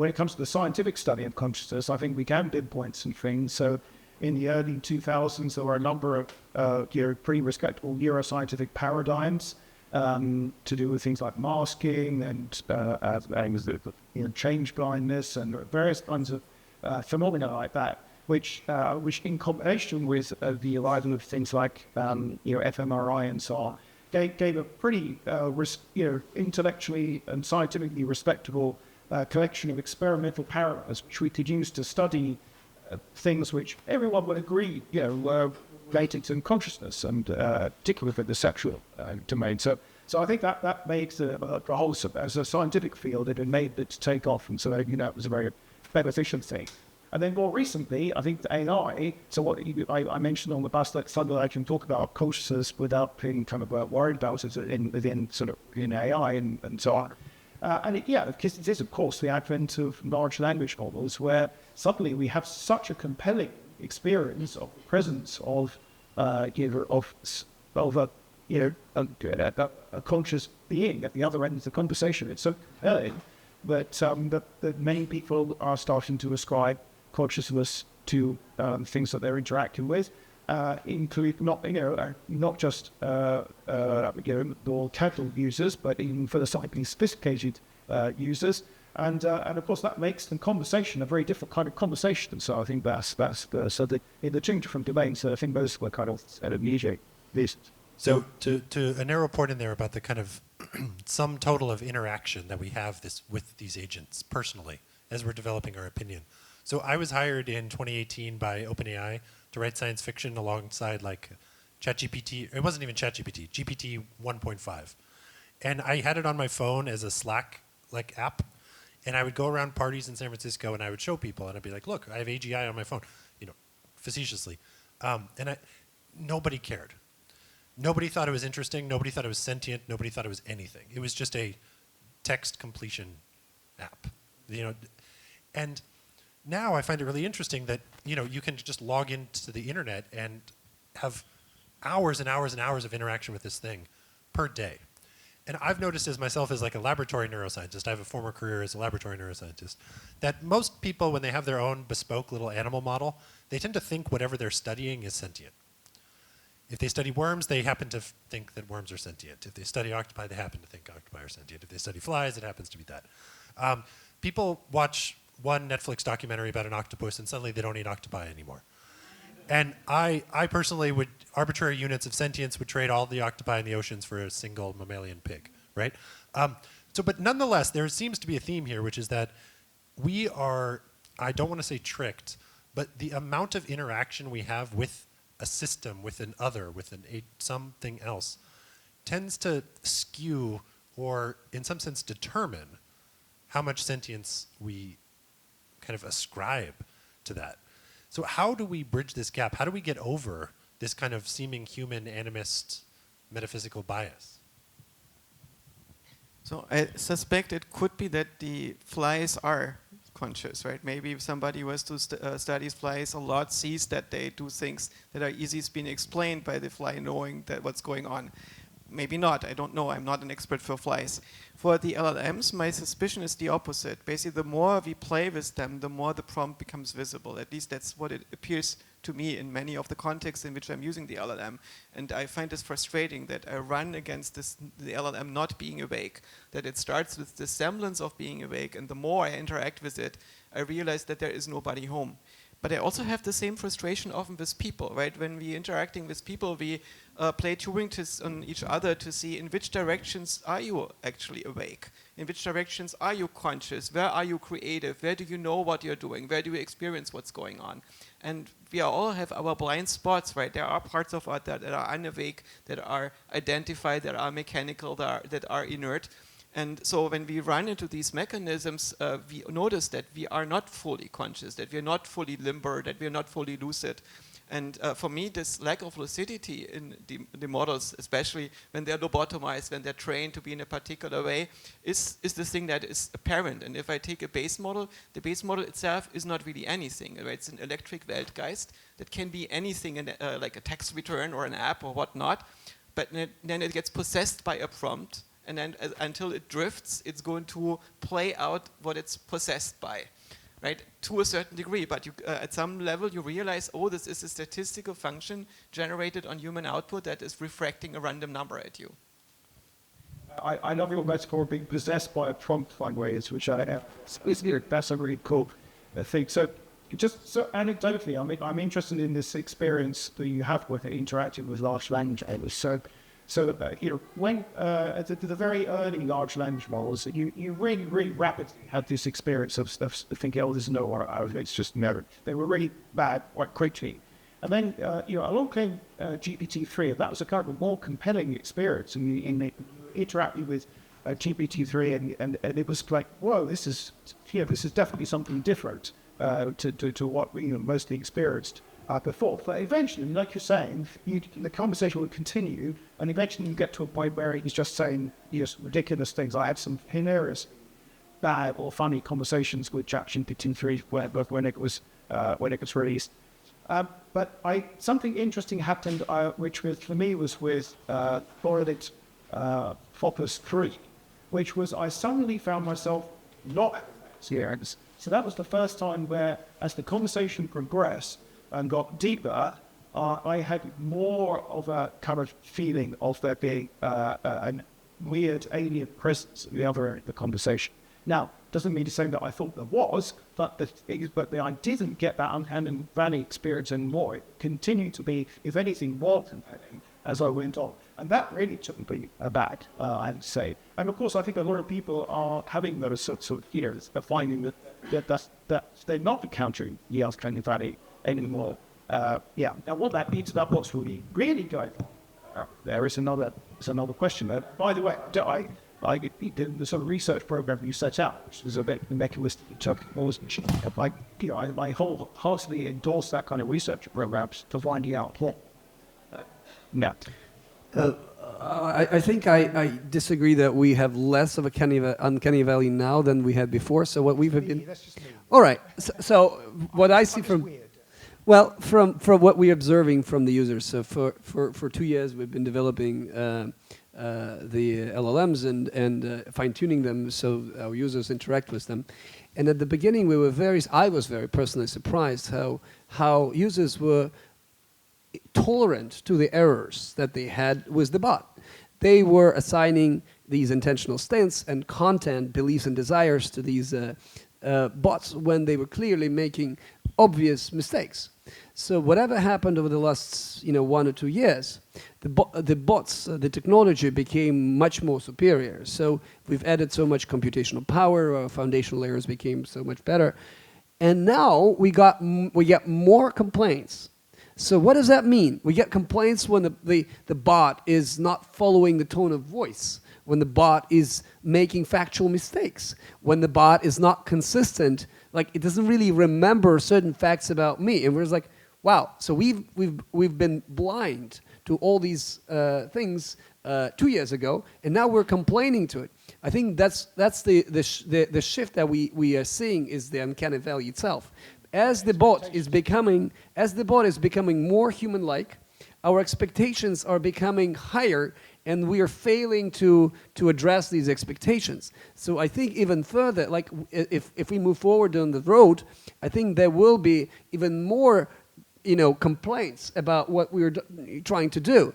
it comes to the scientific study of consciousness, I think we can pinpoint some things. So in the early 2000s, there were a number of pretty respectable neuroscientific paradigms to do with things like masking and change blindness and various kinds of phenomena like that, which in combination with the arrival of things like fMRI and so on, gave a pretty intellectually and scientifically respectable collection of experimental parameters which we could use to study things which everyone would agree were related to consciousness, and particularly for the sexual domain. So I think that makes the whole, as a scientific field, it made it to take off, and so it was a very beneficial thing. And then more recently, I think the AI, so what I mentioned on the bus, that suddenly I can talk about consciousness without being kind of worried about it in AI and so on. Because it is, of course, the advent of large language models where suddenly we have such a compelling experience of the presence of a conscious being at the other end of the conversation. It's so compelling that many people are starting to ascribe consciousness to things that they're interacting with, including not just normal casual users, but even for the slightly sophisticated users, and of course that makes the conversation a very different kind of conversation. So I think that's in the two different domains. So I think those were kind of immediate reasons. So to a narrow point in there about the kind of sum total of interaction that we have with these agents personally as we're developing our opinion. So I was hired in 2018 by OpenAI to write science fiction alongside like ChatGPT. It wasn't even ChatGPT, GPT 1.5. And I had it on my phone as a Slack like app. And I would go around parties in San Francisco and I would show people and I'd be like, look, I have AGI on my phone, facetiously. Nobody cared. Nobody thought it was interesting. Nobody thought it was sentient. Nobody thought it was anything. It was just a text completion app, and now I find it really interesting that, you can just log into the internet and have hours and hours and hours of interaction with this thing per day. And I've noticed as myself as like a laboratory neuroscientist, I have a former career as a laboratory neuroscientist, that most people, when they have their own bespoke little animal model, they tend to think whatever they're studying is sentient. If they study worms, they happen to think that worms are sentient. If they study octopi, they happen to think octopi are sentient. If they study flies, it happens to be that. People watch one Netflix documentary about an octopus and suddenly they don't eat octopi anymore. And I personally would, arbitrary units of sentience would trade all the octopi in the oceans for a single mammalian pig, right? But nonetheless, there seems to be a theme here, which is that we are, I don't want to say tricked, but the amount of interaction we have with a system, with an other, with something else, tends to skew or, in some sense, determine how much sentience we kind of ascribe to that. So how do we bridge this gap? How do we get over this kind of seeming human animist metaphysical bias? So I suspect it could be that the flies are conscious, right? Maybe if somebody was to study flies a lot, sees that they do things that are easily being explained by the fly knowing that what's going on. Maybe not, I don't know, I'm not an expert for flies. For the LLMs, my suspicion is the opposite. Basically, the more we play with them, the more the prompt becomes visible. At least that's what it appears to me in many of the contexts in which I'm using the LLM. And I find this frustrating that I run against the LLM not being awake, that it starts with the semblance of being awake, and the more I interact with it, I realize that there is nobody home. But I also have the same frustration often with people, right? When we're interacting with people, we play Turing tests on each other to see in which directions are you actually awake? In which directions are you conscious? Where are you creative? Where do you know what you're doing? Where do you experience what's going on? And we all have our blind spots, right? There are parts of us that are unawake, that are identified, that are mechanical, that are inert. And so when we run into these mechanisms, we notice that we are not fully conscious, that we are not fully limber, that we are not fully lucid. And for me, this lack of lucidity in the models, especially when they're lobotomized, when they're trained to be in a particular way, is the thing that is apparent. And if I take a base model, the base model itself is not really anything. Right? It's an electric Weltgeist that can be anything, like a tax return or an app or whatnot. But then it gets possessed by a prompt. And then until it drifts, it's going to play out what it's possessed by, right? To a certain degree, but at some level you realize, oh, this is a statistical function generated on human output that is refracting a random number at you. I love your metaphor of being possessed by a prompt language, which that's a really cool thing. So just so anecdotally, I'm interested in this experience that you have with interacting with large language models. So when at the very early large language models, you really, really rapidly had this experience of thinking, oh, there's no, it's just never. They were really bad quite quickly. And then, along came GPT-3, and that was a kind of more compelling experience. And you interacting with GPT-3, and it was like, whoa, this is definitely something different to what we mostly experienced before. But eventually, like you're saying, the conversation would continue, and eventually you get to a point where he's just saying ridiculous things. I had some hilarious, bad or funny conversations with ChatGPT-3 when it was released. But something interesting happened, which for me was with Correlate Focus 3, which was I suddenly found myself not experienced. So that was the first time where, as the conversation progressed and got deeper, I had more of a kind of feeling of there being a weird alien presence at the other end of the conversation. Now, doesn't mean to say that I thought there was, but I didn't get that uncanny experience anymore. It continued to be, if anything, more compelling as I went on. And that really took me aback, I'd say. And of course, I think a lot of people are having those sorts of, finding that they're not encountering the uncanny valley anymore. Now what that means about what's really going on, there is another question there. By the way, the sort of research program you set out, which is a bit mechanistic technology, I wholeheartedly endorse that kind of research programs for finding out what. I think I disagree that we have less of a uncanny valley now than we had before. So what we've been... That's just me. All right. So what I see I'm just from... weird. Well, from what we're observing from the users, so for 2 years we've been developing the LLMs and fine-tuning them so our users interact with them. And at the beginning I was very personally surprised how users were tolerant to the errors that they had with the bot. They were assigning these intentional states and content, beliefs and desires to these bots when they were clearly making obvious mistakes. So whatever happened over the last 1 or 2 years, the bots, the technology became much more superior. So we've added so much computational power, our foundational layers became so much better. And now we get more complaints. So what does that mean? We get complaints when the bot is not following the tone of voice, when the bot is making factual mistakes, when the bot is not consistent, like it doesn't really remember certain facts about me. And we're just like, wow, so we've been blind to all these things 2 years ago, and now we're complaining to it. I think that's the shift that we are seeing is the uncanny valley itself. As the bot is becoming more human-like, our expectations are becoming higher, and we are failing to address these expectations. So I think even further, like if we move forward down the road, I think there will be even more, complaints about what we're trying to do.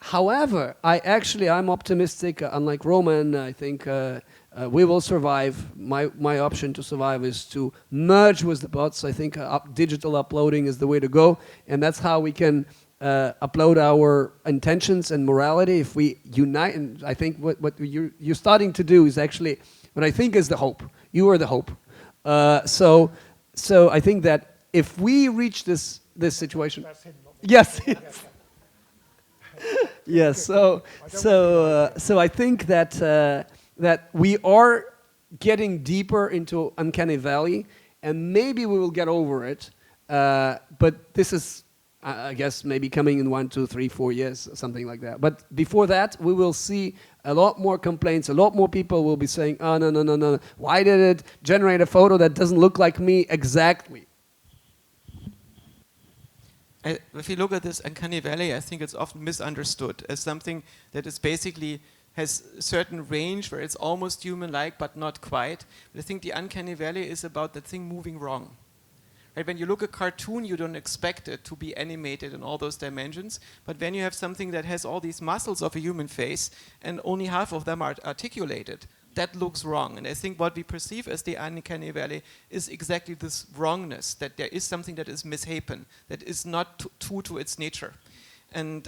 However, I'm optimistic. Unlike Roman, I think we will survive. My option to survive is to merge with the bots. I think digital uploading is the way to go, and that's how we can upload our intentions and morality if we unite. And I think what you're starting to do is actually what I think is the hope. You are the hope. So I think that if we reach this situation, That's him, not me. yes. Yes. So I think that we are getting deeper into uncanny valley, and maybe we will get over it. But this is, I guess, maybe coming in 1, 2, 3, 4 years, something like that. But before that, we will see a lot more complaints. A lot more people will be saying, "Oh no! Why did it generate a photo that doesn't look like me exactly?" If you look at this uncanny valley, I think it's often misunderstood as something that is basically has a certain range where it's almost human-like but not quite. But I think the uncanny valley is about the thing moving wrong. Right? When you look at a cartoon, you don't expect it to be animated in all those dimensions. But when you have something that has all these muscles of a human face and only half of them are articulated, that looks wrong. And I think what we perceive as the uncanny valley is exactly this wrongness, that there is something that is mishapen, that is not true to its nature. And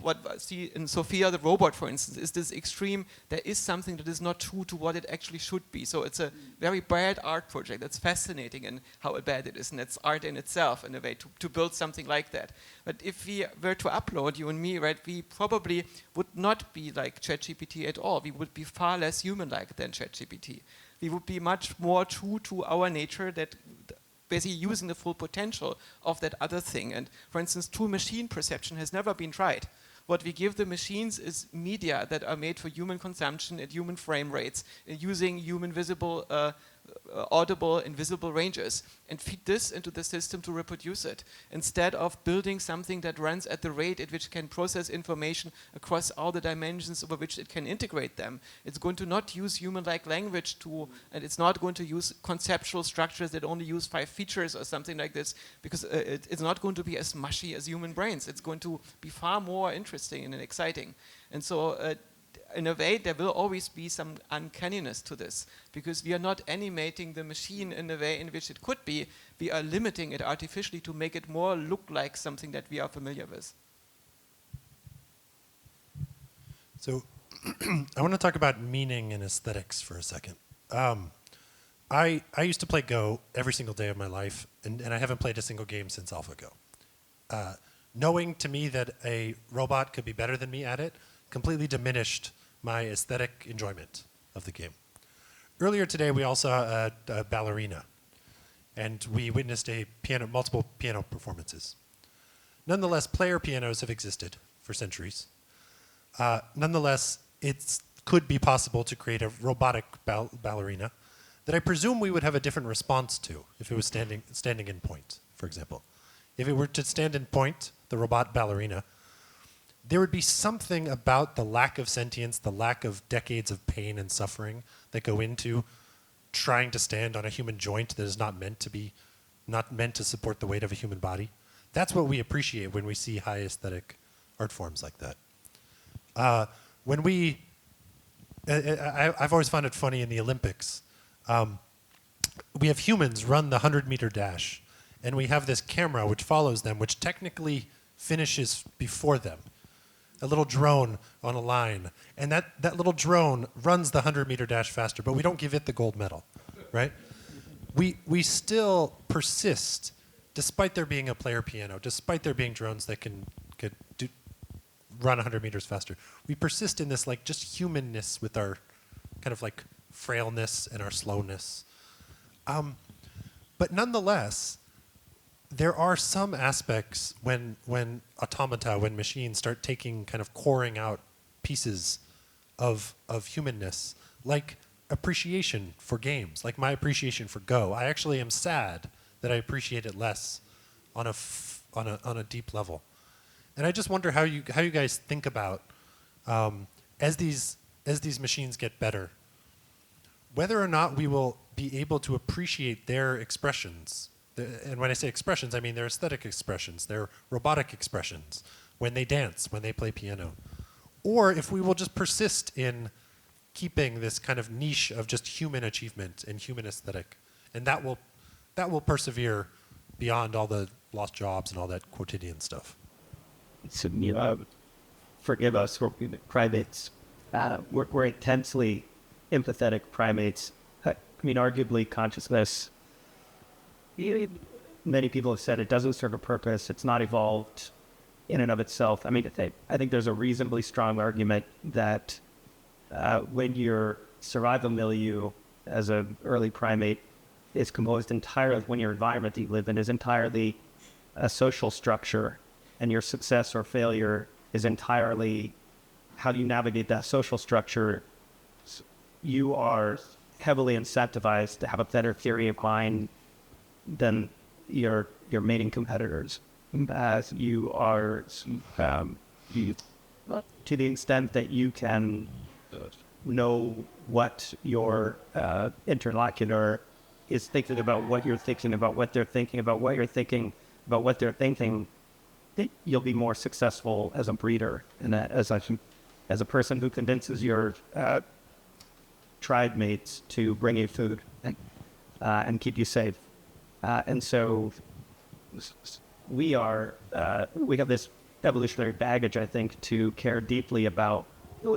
what I see in Sophia the robot, for instance, is this extreme, there is something that is not true to what it actually should be. So it's a very bad art project. That's fascinating in how bad it is. And it's art in itself, in a way, to build something like that. But if we were to upload, you and me, right, we probably would not be like ChatGPT at all. We would be far less human-like than ChatGPT. We would be much more true to our nature, that basically using the full potential of that other thing. And for instance, true machine perception has never been tried. What we give the machines is media that are made for human consumption at human frame rates, using human visible, audible, and visible ranges, and feed this into the system to reproduce it, instead of building something that runs at the rate at which it can process information across all the dimensions over which it can integrate them. It's going to not use human-like language and it's not going to use conceptual structures that only use 5 features or something like this, because it's not going to be as mushy as human brains. It's going to be far more interesting and exciting. And so in a way, there will always be some uncanniness to this, because we are not animating the machine in the way in which it could be. We are limiting it artificially to make it more look like something that we are familiar with. So I want to talk about meaning and aesthetics for a second. I used to play Go every single day of my life, and I haven't played a single game since AlphaGo. Knowing to me that a robot could be better than me at it completely diminished my aesthetic enjoyment of the game. Earlier today, we all saw a ballerina, and we witnessed multiple piano performances. Nonetheless, player pianos have existed for centuries. Nonetheless, it could be possible to create a robotic ballerina that I presume we would have a different response to if it was standing in point, for example. If it were to stand in point, the robot ballerina, there would be something about the lack of sentience, the lack of decades of pain and suffering that go into trying to stand on a human joint that is not meant to support the weight of a human body. That's what we appreciate when we see high aesthetic art forms like that. I've always found it funny in the Olympics. We have humans run the 100-meter dash, and we have this camera which follows them, which technically finishes before them. A little drone on a line, and that little drone runs the 100-meter dash faster, but we don't give it the gold medal, right? We still persist, despite there being a player piano, despite there being drones that can run 100 meters faster. We persist in this like just humanness with our kind of like frailness and our slowness. But nonetheless, there are some aspects when automata, when machines start taking kind of coring out pieces of humanness, like appreciation for games, like my appreciation for Go. I actually am sad that I appreciate it less on a deep level. And I just wonder how you guys think about as these machines get better, whether or not we will be able to appreciate their expressions. And when I say expressions, I mean their aesthetic expressions, their robotic expressions, when they dance, when they play piano. Or if we will just persist in keeping this kind of niche of just human achievement and human aesthetic. And that will persevere beyond all the lost jobs and all that quotidian stuff. So, forgive us, we're primates. We're intensely empathetic primates. I mean, arguably consciousness, many people have said it doesn't serve a purpose. It's not evolved in and of itself. I mean, I think there's a reasonably strong argument that when your survival milieu as an early primate is composed entirely, when your environment that you live in is entirely a social structure, and your success or failure is entirely how you navigate that social structure, you are heavily incentivized to have a better theory of mind than your mating competitors. As you are, to the extent that you can know what your interlocutor is thinking about, what you're thinking about, what they're thinking about, what you're thinking about, what they're thinking, you'll be more successful as a breeder and as a person who convinces your tribe mates to bring you food and keep you safe. And so we have this evolutionary baggage, I think, to care deeply about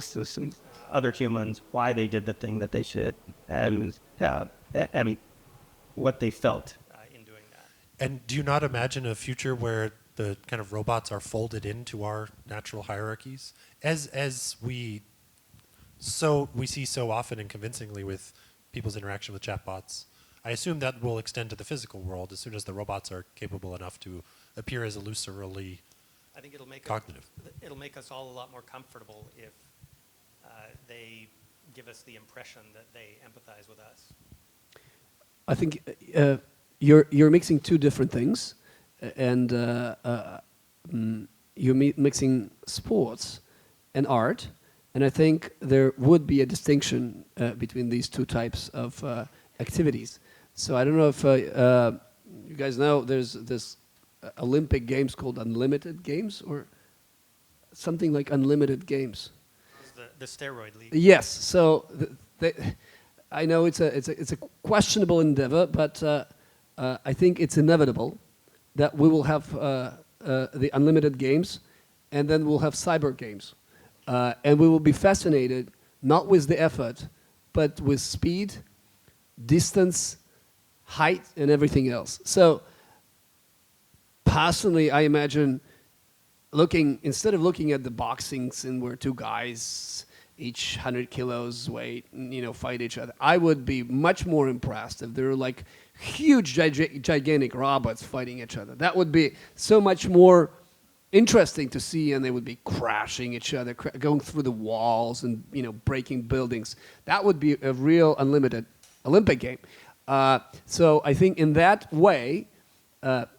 some other humans, why they did the thing that they should, and what they felt in doing that. And do you not imagine a future where the kind of robots are folded into our natural hierarchies, as we see so often and convincingly with people's interaction with chatbots? I assume that will extend to the physical world as soon as the robots are capable enough to appear as illusorily I think it'll make cognitive. It'll make us all a lot more comfortable if they give us the impression that they empathize with us. I think you're mixing two different things, and you're mixing sports and art, and I think there would be a distinction between these two types of activities. So I don't know if you guys know there's this Olympic Games called Unlimited Games or something like Unlimited Games. The steroid league. Yes. So I know it's a questionable endeavor, but I think it's inevitable that we will have the Unlimited Games, and then we'll have cyber games, and we will be fascinated not with the effort, but with speed, distance, height, and everything else. So personally, I imagine instead of looking at the boxing scene where two guys, each 100 kilos weight, fight each other, I would be much more impressed if there were like huge, gigantic robots fighting each other. That would be so much more interesting to see, and they would be crashing each other, going through the walls and breaking buildings. That would be a real unlimited Olympic game. So I think in that way,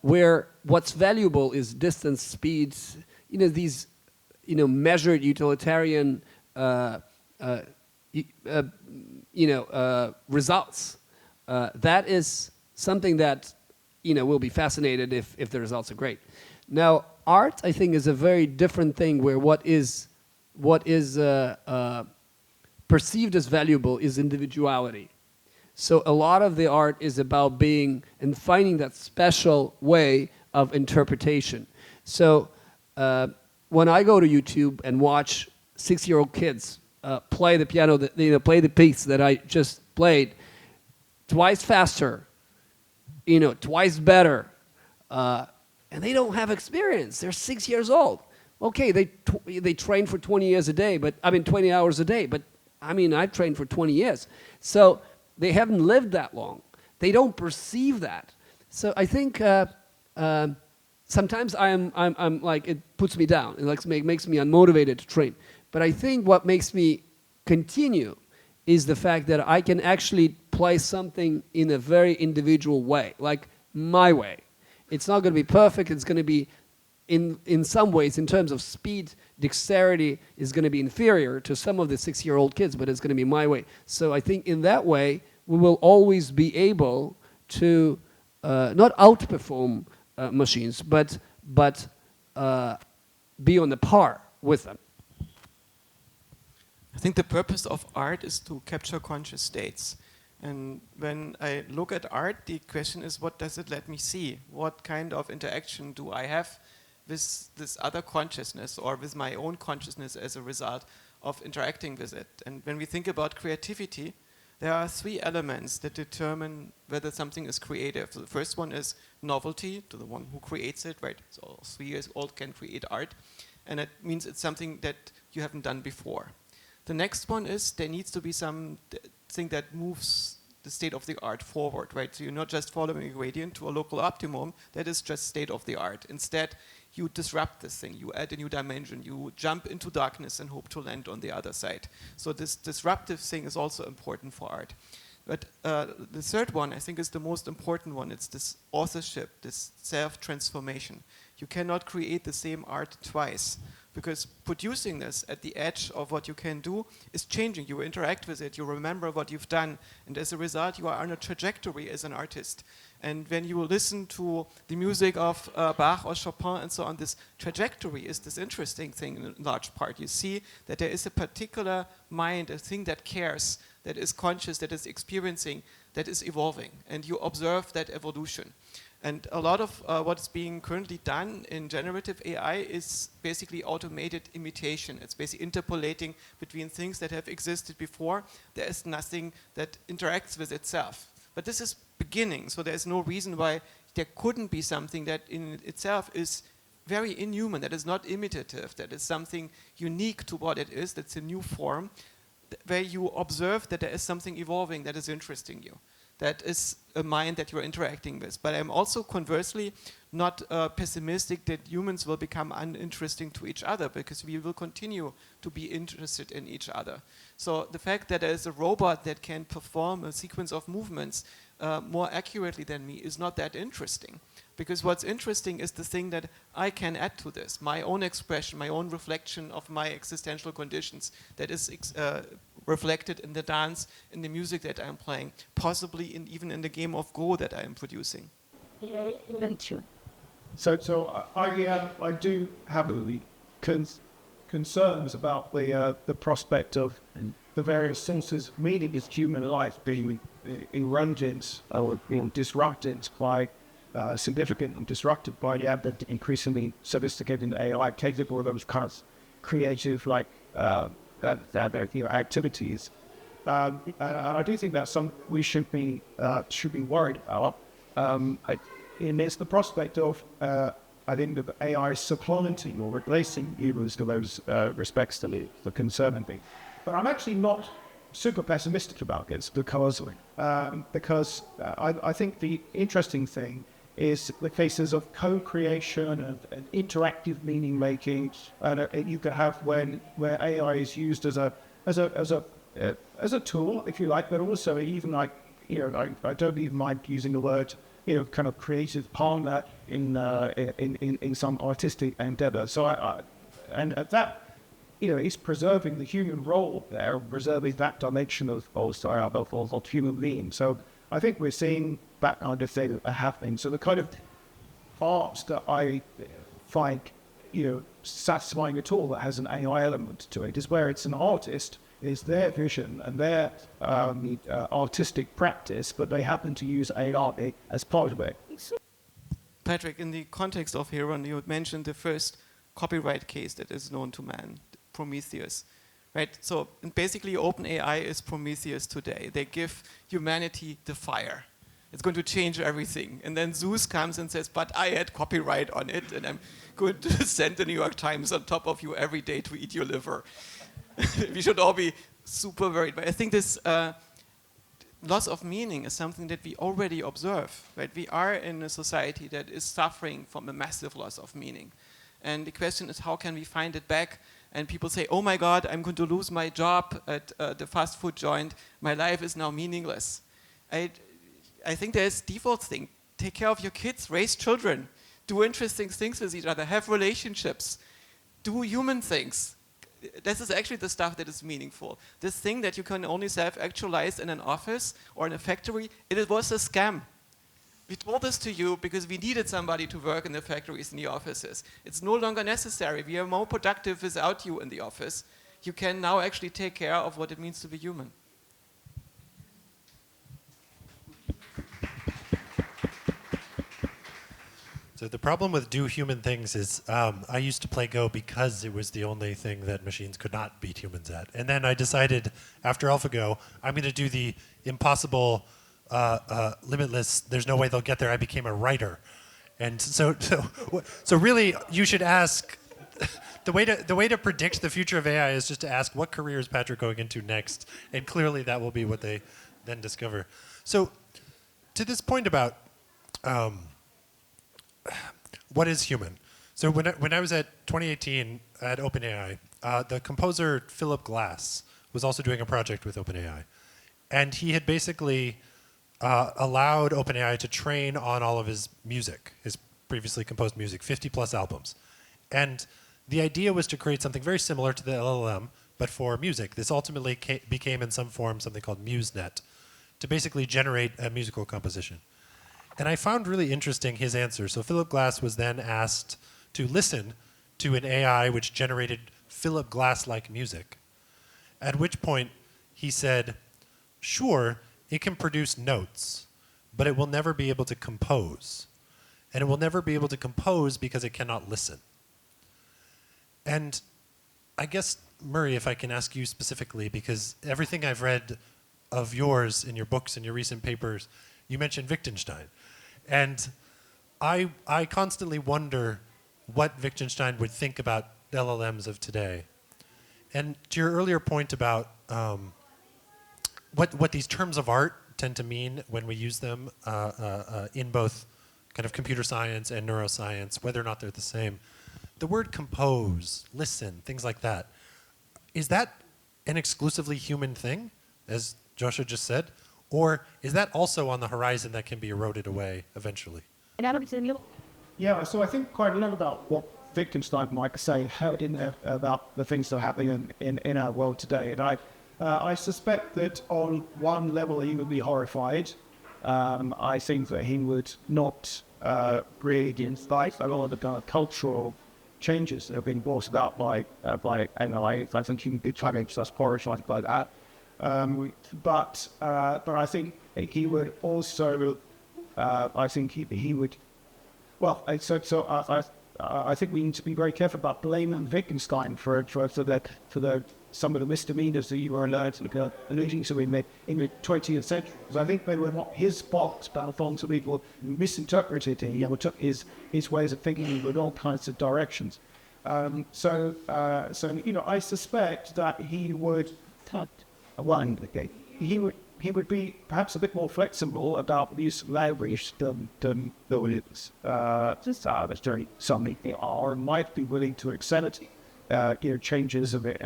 where what's valuable is distance, speeds, these measured utilitarian results. That is something that will be fascinated if the results are great. Now, art, I think, is a very different thing, where what is perceived as valuable is individuality. So a lot of the art is about being and finding that special way of interpretation. So when I go to YouTube and watch 6-year-old kids play the piano, play the piece that I just played, twice faster, twice better, and they don't have experience. They're 6 years old. Okay, they train for 20 hours a day, but I've trained for 20 years. So they haven't lived that long. They don't perceive that. So I think sometimes I'm like, it puts me down. It makes me unmotivated to train. But I think what makes me continue is the fact that I can actually play something in a very individual way, like my way. It's not going to be perfect. It's going to be, in some ways, in terms of speed, dexterity, is going to be inferior to some of the 6-year-old kids, but it's going to be my way. So I think in that way, we will always be able to not outperform machines, but be on the par with them. I think the purpose of art is to capture conscious states. And when I look at art, the question is, what does it let me see? What kind of interaction do I have with this other consciousness, or with my own consciousness as a result of interacting with it? And when we think about creativity, there are 3 elements that determine whether something is creative. So the first one is novelty, to the one who creates it, right? So 3 years old can create art, and it means it's something that you haven't done before. The next one is there needs to be something that moves the state of the art forward, right? So you're not just following a gradient to a local optimum, that is just state of the art. Instead, you disrupt this thing, you add a new dimension, you jump into darkness and hope to land on the other side. So this disruptive thing is also important for art. But the third one, I think, is the most important one. It's this authorship, this self-transformation. You cannot create the same art twice, because producing this at the edge of what you can do is changing. You interact with it, you remember what you've done, and as a result, you are on a trajectory as an artist. And when you listen to the music of Bach or Chopin and so on, this trajectory is this interesting thing in large part. You see that there is a particular mind, a thing that cares, that is conscious, that is experiencing, that is evolving, and you observe that evolution. And a lot of what's being currently done in generative AI is basically automated imitation. It's basically interpolating between things that have existed before. There is nothing that interacts with itself. But this is beginning, so there's no reason why there couldn't be something that in itself is very inhuman, that is not imitative, that is something unique to what it is, that's a new form, where you observe that there is something evolving that is interesting you. That is a mind that you're interacting with. But I'm also conversely not pessimistic that humans will become uninteresting to each other, because we will continue to be interested in each other. So the fact that there is a robot that can perform a sequence of movements more accurately than me is not that interesting. Because what's interesting is the thing that I can add to this, my own expression, my own reflection of my existential conditions that is reflected in the dance, in the music that I'm playing, possibly even in the game of Go that I am producing. So I do have concerns about the prospect of the various senses of meaning in human life being eroded or being disrupted by significantly disrupted by the advent of increasingly sophisticated AI capable of those kinds of creative activities. And I do think that's something we should be worried about. And it's the prospect of I think that AI supplanting or replacing humans to those respects to the concerning thing. But I'm actually not super pessimistic about this because I think the interesting thing is the cases of co-creation and interactive meaning making, and you can have where AI is used as a tool, if you like, but also even like, I don't even mind using the word, kind of creative partner in some artistic endeavor. So and that, is preserving the human role there, preserving that dimension of human being. So I think we're seeing that kind of thing happening. So the kind of art that I find, satisfying at all that has an AI element to it is where it's an artist, is their vision and their artistic practice, but they happen to use AI as part of it. Patrick, in the context of Heron, you mentioned the first copyright case that is known to man, Prometheus. Right? So basically OpenAI is Prometheus today. They give humanity the fire. It's going to change everything. And then Zeus comes and says, but I had copyright on it, and I'm going to send the New York Times on top of you every day to eat your liver. We should all be super worried. But I think this loss of meaning is something that we already observe. Right? We are in a society that is suffering from a massive loss of meaning. And the question is, how can we find it back? And people say, oh my God, I'm going to lose my job at the fast food joint. My life is now meaningless. I think there's default thing. Take care of your kids, raise children, do interesting things with each other, have relationships, do human things. This is actually the stuff that is meaningful. This thing that you can only self-actualize in an office or in a factory, it was a scam. We told this to you because we needed somebody to work in the factories and the offices. It's no longer necessary. We are more productive without you in the office. You can now actually take care of what it means to be human. So the problem with do human things is I used to play Go because it was the only thing that machines could not beat humans at. And then I decided after AlphaGo, I'm going to do the impossible, limitless, there's no way they'll get there. I became a writer. And so really you should ask, the way to predict the future of AI is just to ask what career is Patrick going into next? And clearly that will be what they then discover. So to this point about what is human? So when I was at 2018 at OpenAI, the composer Philip Glass was also doing a project with OpenAI. And he had basically allowed OpenAI to train on all of his music, his previously composed music, 50 plus albums. And the idea was to create something very similar to the LLM, but for music. This ultimately became in some form something called MuseNet, to basically generate a musical composition. And I found really interesting his answer. So Philip Glass was then asked to listen to an AI which generated Philip Glass-like music, at which point he said, sure, it can produce notes, but it will never be able to compose. And it will never be able to compose because it cannot listen. And I guess, Murray, if I can ask you specifically, because everything I've read of yours in your books and your recent papers, you mentioned Wittgenstein. And I constantly wonder what Wittgenstein would think about LLMs of today. And to your earlier point about what these terms of art tend to mean when we use them in both kind of computer science and neuroscience, whether or not they're the same, the word compose, listen, things like that, is that an exclusively human thing, as Joscha just said? Or is that also on the horizon that can be eroded away eventually? Yeah, so I think quite a lot about what Wittgenstein might say in there about the things that are happening in our world today. And I suspect that on one level he would be horrified. I think that he would not really incite a lot of the kind of cultural changes that have been brought about by AI. I think he would be just horrified by that. But I think he would also, I think he would, well, I think we need to be very careful about blaming Wittgenstein for some of the misdemeanors that you were alluding to in the 20th century. Because I think they were not his fault, but some people misinterpreted him, took his ways of thinking in all kinds of directions. So I suspect that he would. he would be perhaps a bit more flexible about the use of language than though it is. Some are might be willing to accept changes of it,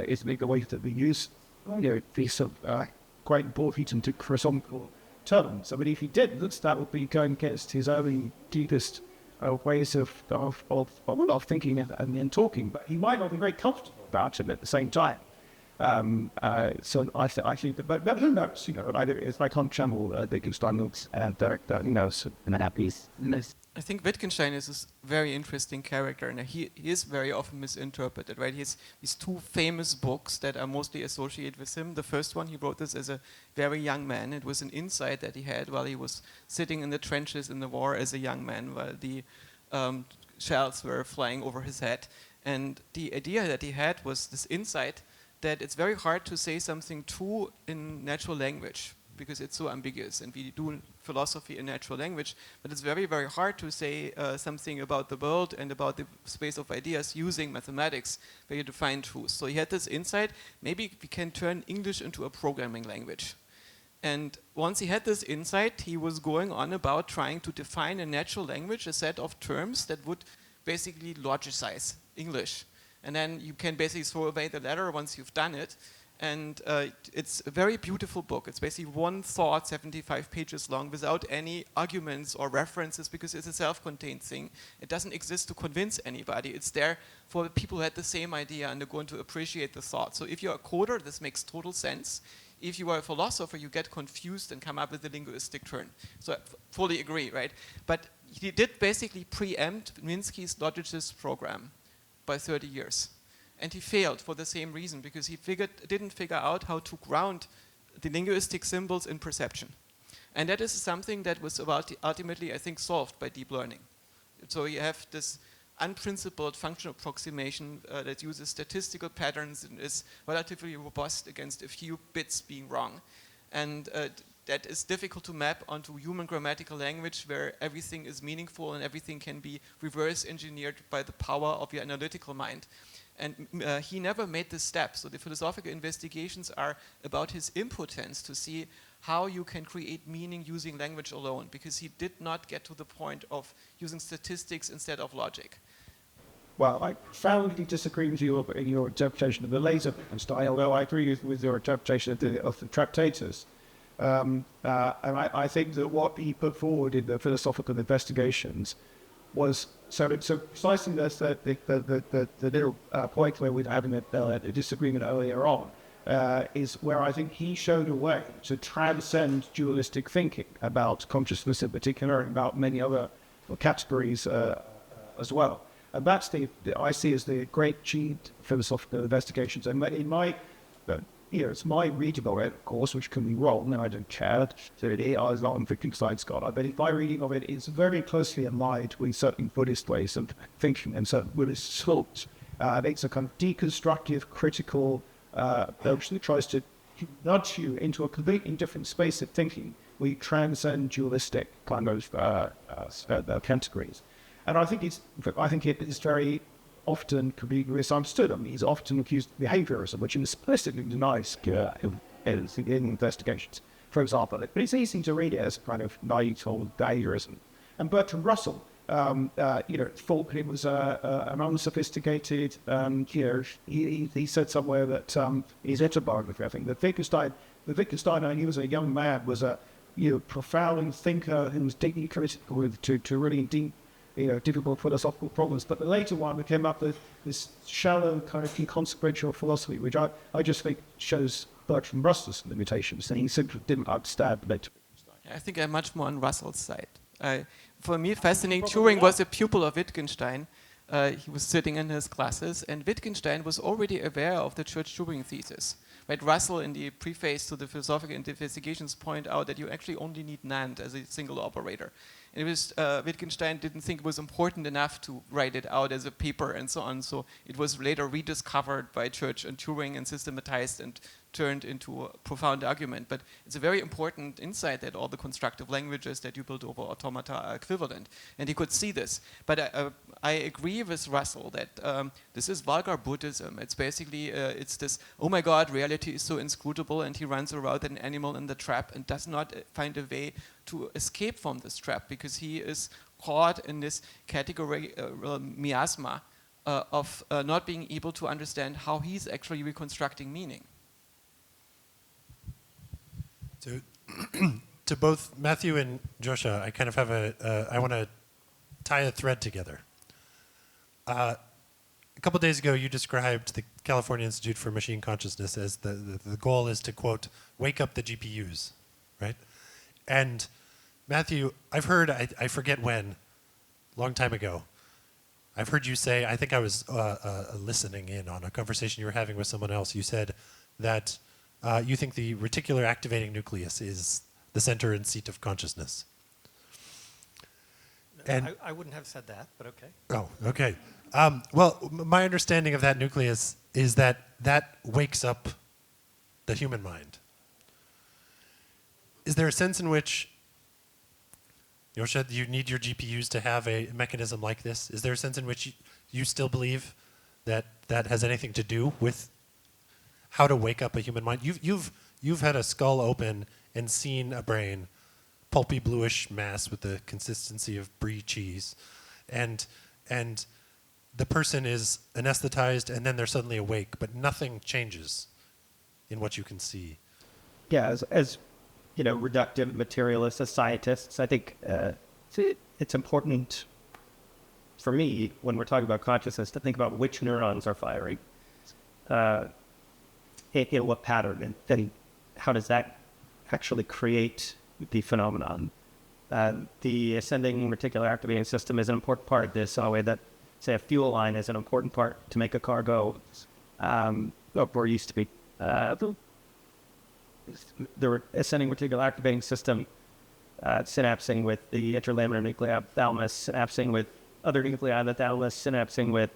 is the way that we use these quite important to horizontal terms. I mean, if he didn't, that would be going against his own deepest ways of thinking and talking. But he might not be very comfortable about it at the same time. So I think that, but who knows? I can't channel Wittgenstein and I think Wittgenstein is a very interesting character, and he is very often misinterpreted, right? He has these two famous books that are mostly associated with him. The first one, he wrote this as a very young man. It was an insight that he had while he was sitting in the trenches in the war as a young man, while the shells were flying over his head. And the idea that he had was this insight that it's very hard to say something true in natural language, because it's so ambiguous, and we do philosophy in natural language, but it's very, very hard to say something about the world and about the space of ideas using mathematics where you define truth. So he had this insight, maybe we can turn English into a programming language. And once he had this insight, he was going on about trying to define in natural language a set of terms that would basically logicize English. And then you can basically throw away the letter once you've done it. And it's a very beautiful book. It's basically one thought, 75 pages long, without any arguments or references, because it's a self-contained thing. It doesn't exist to convince anybody. It's there for the people who had the same idea and are going to appreciate the thought. So if you're a coder, this makes total sense. If you are a philosopher, you get confused and come up with a linguistic turn. So I fully agree, right? But he did basically preempt Minsky's logicist program by 30 years. And he failed for the same reason, because he didn't figure out how to ground the linguistic symbols in perception. And that is something that was ultimately, I think, solved by deep learning. So you have this unprincipled functional approximation that uses statistical patterns and is relatively robust against a few bits being wrong. And that is difficult to map onto human grammatical language, where everything is meaningful and everything can be reverse engineered by the power of your analytical mind. And he never made this step. So the philosophical investigations are about his impotence to see how you can create meaning using language alone, because he did not get to the point of using statistics instead of logic. Well, I profoundly disagree with you in your interpretation of the laser style, although I agree with your interpretation of the Tractatus. And I think that what he put forward in the philosophical investigations was so precisely the little point where we're having a disagreement earlier on is where I think he showed a way to transcend dualistic thinking about consciousness in particular, and about many other categories as well. And that's I see as the great achieved philosophical investigations. And in my it's my reading of it, of course, which can be wrong, and I don't care. So it is, I was not a Wittgenstein scholar, but my reading of it is very closely aligned with certain Buddhist ways of thinking and certain Buddhist thoughts. It's a kind of deconstructive, critical approach that tries to nudge you into a completely different space of thinking, where you transcend dualistic kind of categories. And I think it is very often could be misunderstood. I mean, he's often accused of behaviorism, which implicitly denies in investigations, for example. But it's easy to read it as a kind of naive old behaviorism. And Bertrand Russell, thought it was an unsophisticated. He said somewhere that his autobiography, I think, that Wittgenstein, when he was a young man, was a profound thinker who was deeply critical to really deep, difficult philosophical problems. But the later one we came up with this shallow kind of inconsequential philosophy, which I just think shows Bertrand Russell's limitations, and he simply didn't understand later. I think I'm much more on Russell's side. For me, fascinating. Turing was a pupil of Wittgenstein. He was sitting in his classes, and Wittgenstein was already aware of the Church-Turing thesis. Right? Russell, in the preface to the Philosophical Investigations, point out that you actually only need NAND as a single operator. And it was Wittgenstein didn't think it was important enough to write it out as a paper and so on. So it was later rediscovered by Church and Turing and systematized and turned into a profound argument. But it's a very important insight that all the constructive languages that you build over automata are equivalent. And he could see this. But I agree with Russell that this is vulgar Buddhism. It's basically, it's this, oh my God, reality is so inscrutable, and he runs around an animal in the trap and does not find a way to escape from this trap because he is caught in this category, miasma, of not being able to understand how he's actually reconstructing meaning. To both Matthew and Joscha, I kind of have I want to tie a thread together. A couple days ago, you described the California Institute for Machine Consciousness as the goal is to, quote, wake up the GPUs, right? And Matthew, I've heard, I forget when, long time ago, I've heard you say, I think I was listening in on a conversation you were having with someone else. You said that you think the reticular activating nucleus is the center and seat of consciousness. And I wouldn't have said that, but okay. Oh, okay. Well, my understanding of that nucleus is that wakes up the human mind. Is there a sense in which, Joscha, you need your GPUs to have a mechanism like this? Is there a sense in which you still believe that that has anything to do with how to wake up a human mind? You've had a skull open and seen a brain, pulpy bluish mass with the consistency of brie cheese, and the person is anesthetized and then they're suddenly awake, but nothing changes in what you can see. Yeah, as you know, reductive materialists, as scientists, I think it's important for me when we're talking about consciousness to think about which neurons are firing, in what pattern, and then how does that actually create the phenomenon. The ascending reticular activating system is an important part of this, in a way that, say, a fuel line is an important part to make a car go, or used to be. The ascending reticular activating system synapsing with the interlaminar nuclei of the thalamus, synapsing with other nuclei of the thalamus, synapsing with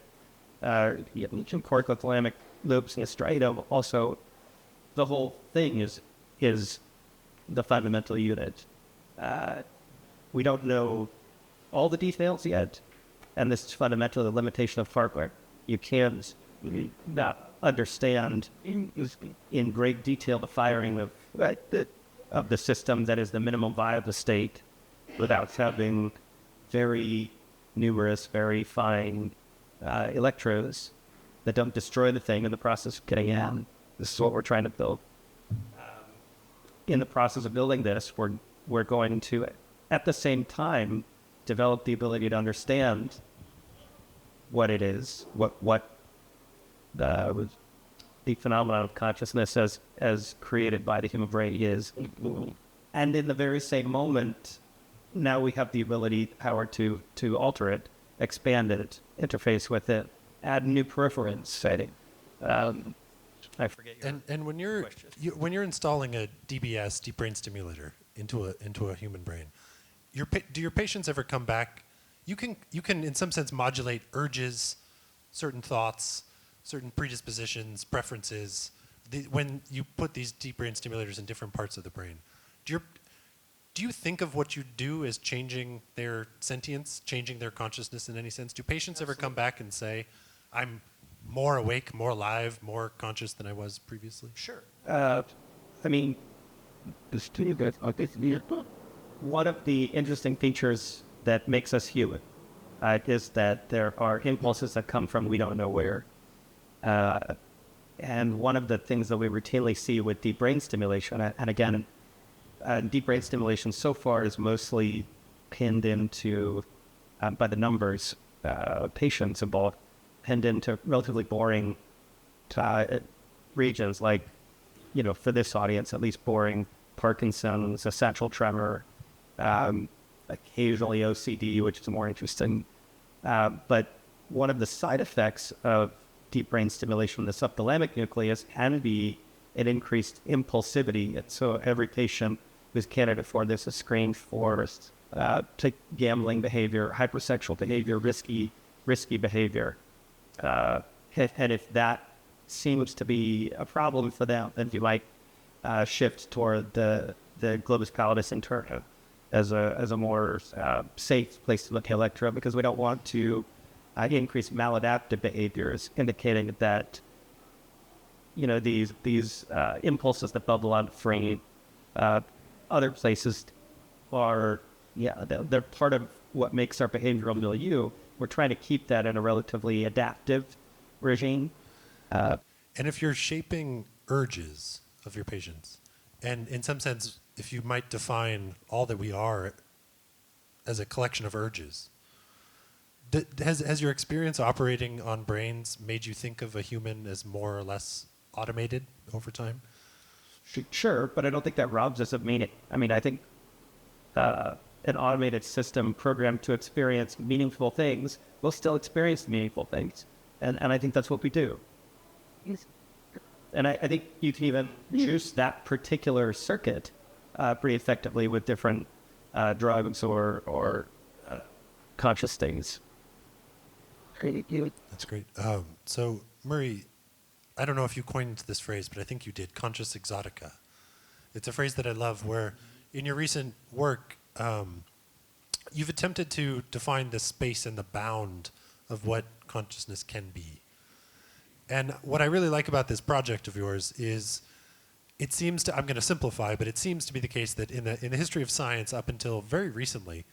corticothalamic loops and the striatum. Also, the whole thing is the fundamental unit. We don't know all the details yet, and this is fundamentally the limitation of hardware. You can't not understand in great detail the firing of the system that is the minimum viable state without having very numerous, very fine electrodes that don't destroy the thing in the process of getting in. This is what we're trying to build. In the process of building this, we're going to, at the same time, develop the ability to understand what it is, what the phenomenon of consciousness as created by the human brain is. And in the very same moment, now we have the ability, power to alter it, expand it, interface with it, add new peripherance setting. I forget your And when you're installing a DBS, deep brain stimulator, into a human brain, do your patients ever come back? You can in some sense modulate urges, certain thoughts, certain predispositions, preferences. When you put these deep brain stimulators in different parts of the brain, do you think of what you do as changing their sentience, changing their consciousness in any sense? Do patients ever come back and say, I'm more awake, more alive, more conscious than I was previously? Sure. I mean, one of the interesting features that makes us human is that there are impulses that come from we don't know where. And one of the things that we routinely see with deep brain stimulation, and again, deep brain stimulation so far is mostly pinned into, by the numbers, patients involved, pinned into relatively boring regions like, for this audience, at least boring Parkinson's, essential tremor, occasionally OCD, which is more interesting. But one of the side effects of deep brain stimulation in the subthalamic nucleus can be an increased impulsivity. And so every patient who's candidate for this is screened for take gambling behavior, hypersexual behavior, risky behavior. And if that seems to be a problem for them, then you might shift toward the globus pallidus interna as a more safe place to look at electro, because we don't want to increase maladaptive behaviors, indicating that these impulses that bubble out from other places are they're part of what makes our behavioral milieu. We're trying to keep that in a relatively adaptive regime. And if you're shaping urges of your patients, and in some sense, if you might define all that we are as a collection of urges, has your experience operating on brains made you think of a human as more or less automated over time? Sure, but I don't think that robs us of meaning. I mean, I think an automated system programmed to experience meaningful things will still experience meaningful things. And I think that's what we do. And I think you can even juice that particular circuit pretty effectively with different drugs or conscious things. That's great. So, Murray, I don't know if you coined this phrase, but I think you did, conscious exotica. It's a phrase that I love where in your recent work, you've attempted to define the space and the bound of what consciousness can be. And what I really like about this project of yours is it seems to, I'm going to simplify, but it seems to be the case that in the history of science up until very recently,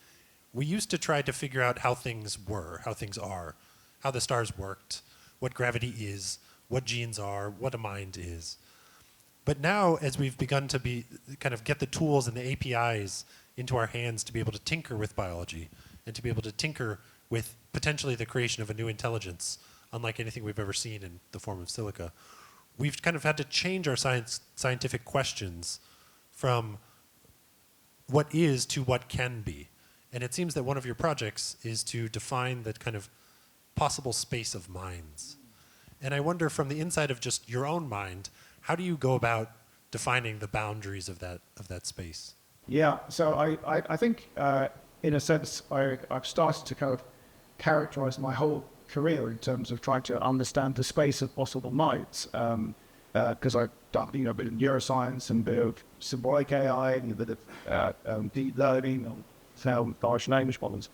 we used to try to figure out how things were, how things are, how the stars worked, what gravity is, what genes are, what a mind is. But now, as we've begun to get the tools and the APIs into our hands to be able to tinker with biology and to be able to tinker with potentially the creation of a new intelligence, unlike anything we've ever seen in the form of silica, we've kind of had to change our scientific questions from what is to what can be. And it seems that one of your projects is to define that kind of possible space of minds. And I wonder, from the inside of just your own mind, how do you go about defining the boundaries of that space? Yeah, so I think in a sense I've started to kind of characterize my whole career in terms of trying to understand the space of possible minds, because I've done a bit of neuroscience and a bit of symbolic AI and a bit of deep learning and large language models.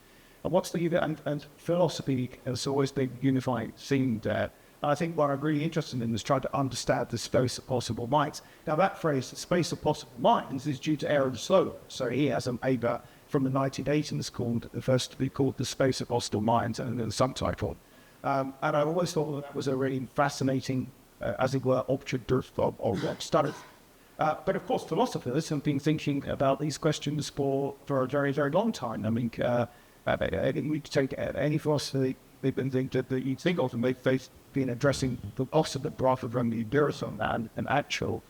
And philosophy has always been unifying theme there. I think what I'm really interested in is trying to understand the space of possible minds. Now that phrase, the space of possible minds, is due to Aaron Sloan. So he has a paper from the 1980s called The Space of Possible Minds, and then the subtitle. And I always thought that was a really fascinating, as it were, object of study. But of course, philosophers have been thinking about these questions for a very, very long time. I mean, we could take any philosophy they've been thinking that you think of, and they've been addressing the opposite rather than the empiricism and actual.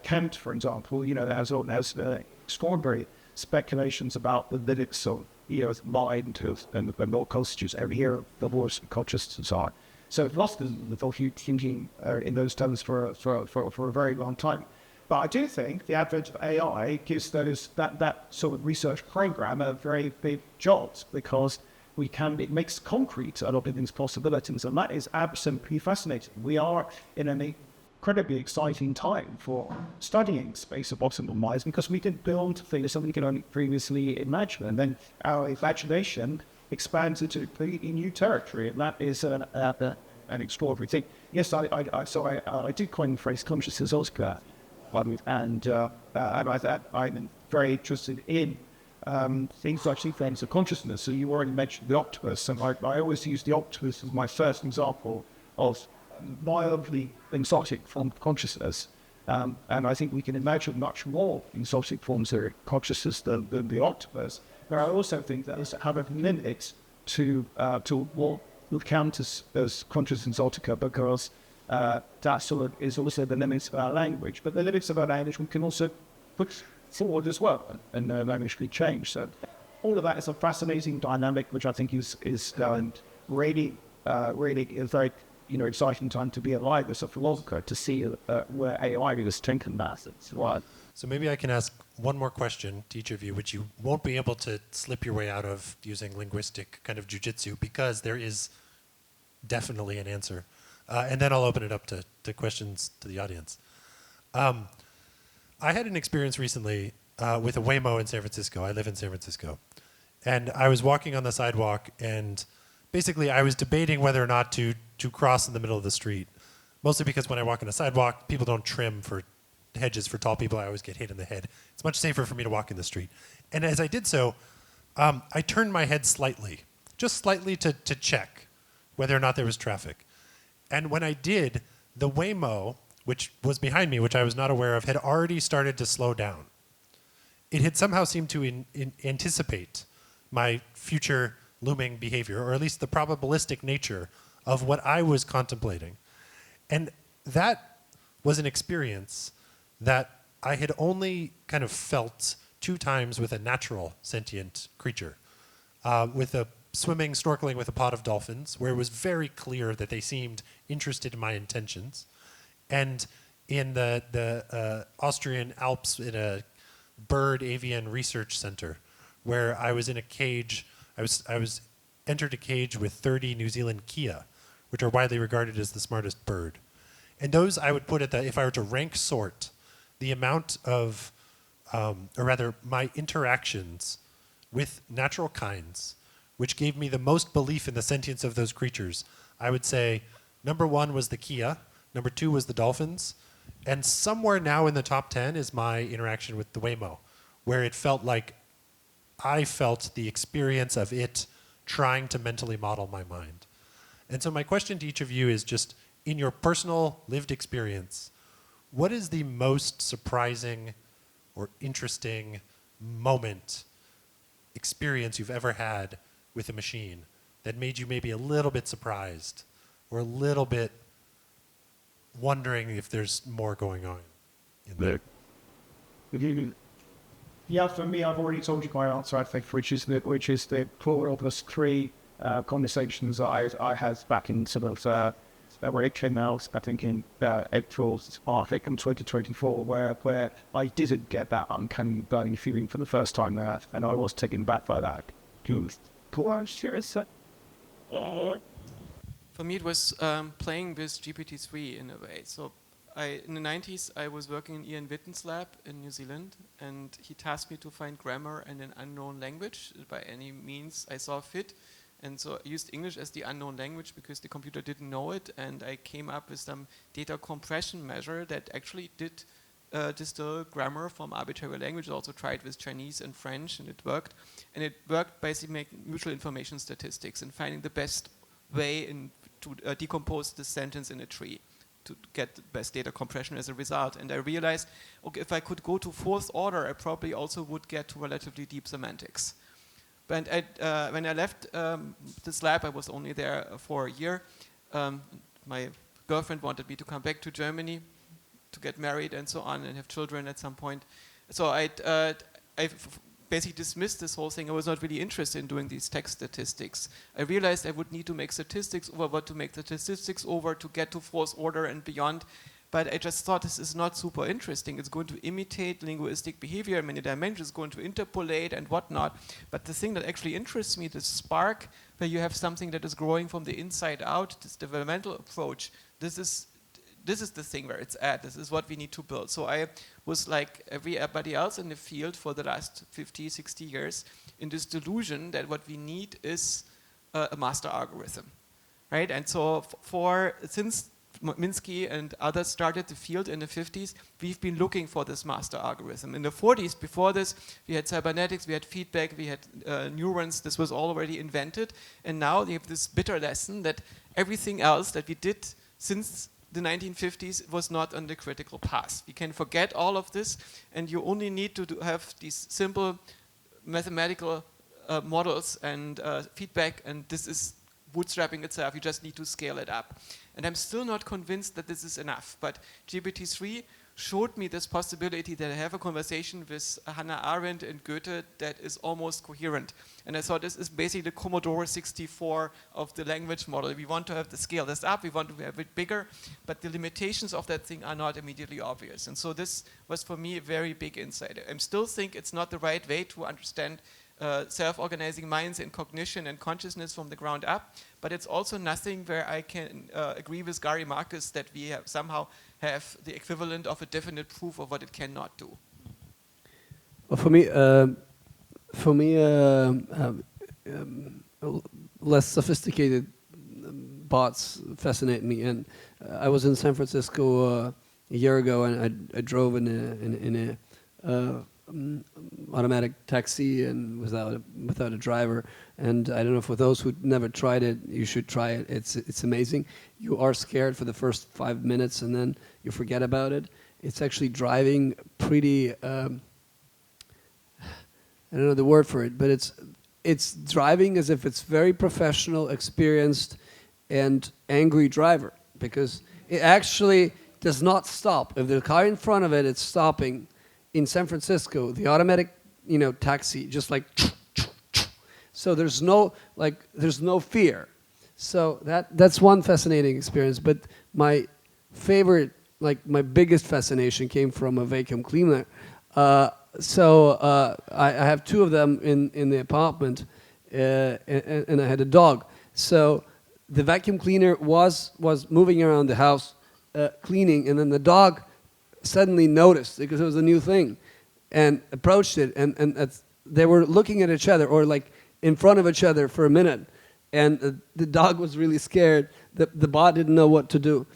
Kant, for example, has extraordinary speculations about the limits of mind and what constitutes every here, the voice of consciousness and so on. So philosophers have been thinking in those terms for a very long time. But I do think the advent of AI gives that sort of research program a very big job, because it makes concrete a lot of these possibilities, and that is absolutely fascinating. We are in an incredibly exciting time for studying space of possible minds, because we can build things that we could only previously imagine, and then our imagination expands into completely new territory, and that is an extraordinary thing. Yes, I did coin the phrase consciousness Oscar, and I'm very interested in things like sequence of consciousness. So you already mentioned the octopus, and I always use the octopus as my first example of mildly exotic form of consciousness. And I think we can imagine much more exotic forms of consciousness than the octopus. But I also think that there's a limit to what we count as conscious exotica, because that sort of is also the limits of our language. But the limits of our language we can also put forward as well, and language can change. So all of that is a fascinating dynamic, which I think is really a very exciting time to be alive as a philosopher, to see where AI is taken that. So maybe I can ask one more question to each of you, which you won't be able to slip your way out of using linguistic kind of jujitsu, because there is definitely an answer. And then I'll open it up to questions to the audience. I had an experience recently with a Waymo in San Francisco. I live in San Francisco. And I was walking on the sidewalk, and basically I was debating whether or not to cross in the middle of the street. Mostly because when I walk on a sidewalk, people don't trim for hedges for tall people. I always get hit in the head. It's much safer for me to walk in the street. And as I did so, I turned my head slightly, just slightly to check whether or not there was traffic. And when I did, the Waymo, which was behind me, which I was not aware of, had already started to slow down. It had somehow seemed to anticipate my future looming behavior, or at least the probabilistic nature of what I was contemplating. And that was an experience that I had only kind of felt 2 times with a natural sentient creature, with a swimming, snorkeling with a pod of dolphins, where it was very clear that they seemed interested in my intentions, and in the Austrian Alps in a bird avian research center, where I was in a cage. I was entered a cage with 30 New Zealand kea, which are widely regarded as the smartest bird. And those I would put at if I were to rank sort the amount of, or rather my interactions with natural kinds, which gave me the most belief in the sentience of those creatures, I would say number 1 was the kea, number 2 was the dolphins, and somewhere now in the top 10 is my interaction with the Waymo, where it felt like I felt the experience of it trying to mentally model my mind. And so my question to each of you is just, in your personal lived experience, what is the most surprising or interesting moment, experience you've ever had with a machine that made you maybe a little bit surprised or a little bit wondering if there's more going on in there? Yeah, for me, I've already told you my answer, I think, which is the 4 plus 3 conversations that I had back in sort of where it came out, I think in April, I think in 2024, where I didn't get that uncanny burning feeling for the first time there, and I was taken back by that. For me, it was playing with GPT-3 in a way. So in the 90s, I was working in Ian Witten's lab in New Zealand, and he tasked me to find grammar in an unknown language by any means I saw fit. And so I used English as the unknown language because the computer didn't know it, and I came up with some data compression measure that actually did distill grammar from arbitrary language. I also tried with Chinese and French, and it worked. And it worked basically making mutual information statistics and finding the best way to decompose the sentence in a tree to get the best data compression as a result. And I realized, okay, if I could go to 4th order, I probably also would get to relatively deep semantics. But when I left this lab, I was only there for a year. My girlfriend wanted me to come back to Germany to get married and so on and have children at some point. So I basically dismissed this whole thing. I was not really interested in doing these text statistics. I realized I would need to make statistics over what to make the statistics over to get to 4th order and beyond. But I just thought this is not super interesting. It's going to imitate linguistic behavior in many dimensions, it's going to interpolate and whatnot. But the thing that actually interests me, the spark, where you have something that is growing from the inside out, this developmental approach, this is the thing where it's at. This is what we need to build. So I was like everybody else in the field for the last 50, 60 years in this delusion that what we need is a master algorithm, right? And so since Minsky and others started the field in the 50s, we've been looking for this master algorithm. In the 40s, before this, we had cybernetics, we had feedback, we had neurons. This was all already invented. And now we have this bitter lesson that everything else that we did since the 1950s was not on the critical path. We can forget all of this, and you only need to have these simple mathematical models and feedback, and this is bootstrapping itself. You just need to scale it up. And I'm still not convinced that this is enough, but GPT-3 showed me this possibility that I have a conversation with Hannah Arendt and Goethe that is almost coherent. And I thought this is basically the Commodore 64 of the language model. We want to have the scale this up, we want to have it bigger, but the limitations of that thing are not immediately obvious. And so this was for me a very big insight. I still think it's not the right way to understand self-organizing minds and cognition and consciousness from the ground up, but it's also nothing where I can agree with Gary Marcus that we have somehow have the equivalent of a definite proof of what it cannot do. Well, for me, less sophisticated bots fascinate me. And I was in San Francisco a year ago, and I drove in a automatic taxi and without a driver. And I don't know if for those who never tried it, you should try it. It's amazing. You are scared for the first 5 minutes, and then you forget about it. It's actually driving pretty. I don't know the word for it, but it's driving as if it's very professional, experienced, and angry driver, because it actually does not stop. If the car in front of it is stopping. In San Francisco, the automatic, taxi, just like, so there's no fear. So that's one fascinating experience. But my favorite, my biggest fascination came from a vacuum cleaner. I have two of them in the apartment, and I had a dog. So the vacuum cleaner was moving around the house, cleaning, and then the dog suddenly noticed, because it was a new thing, and approached it, and they were looking at each other, or in front of each other for a minute, and the dog was really scared. The bot didn't know what to do,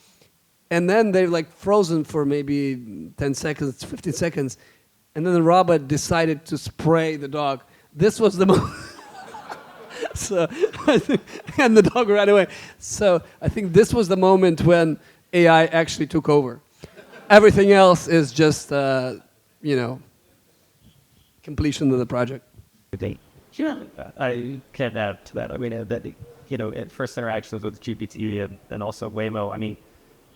and then they frozen for maybe 10 seconds, 15 seconds, and then the robot decided to spray the dog. This was the moment. So, and the dog ran away. So I think this was the moment when AI actually took over. Everything else is just, completion of the project. Yeah, I can add to that. I mean, at first interactions with GPT and also Waymo, I mean,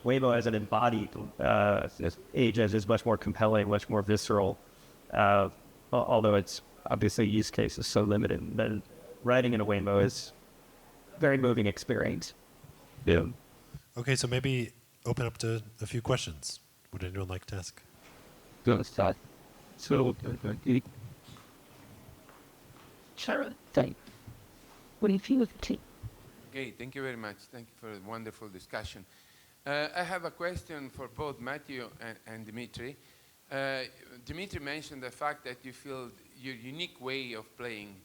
Waymo as an embodied agent is much more compelling, much more visceral, although its obviously use case is so limited. But riding in a Waymo is a very moving experience. Yeah. Okay, so maybe open up to a few questions. Would anyone like to ask? Good start. So, Sharon, thank you. What do you feel with the team? Okay, thank you very much. Thank you for a wonderful discussion. I have a question for both Matthew and Dmitry. Dmitry mentioned the fact that you feel your unique way of playing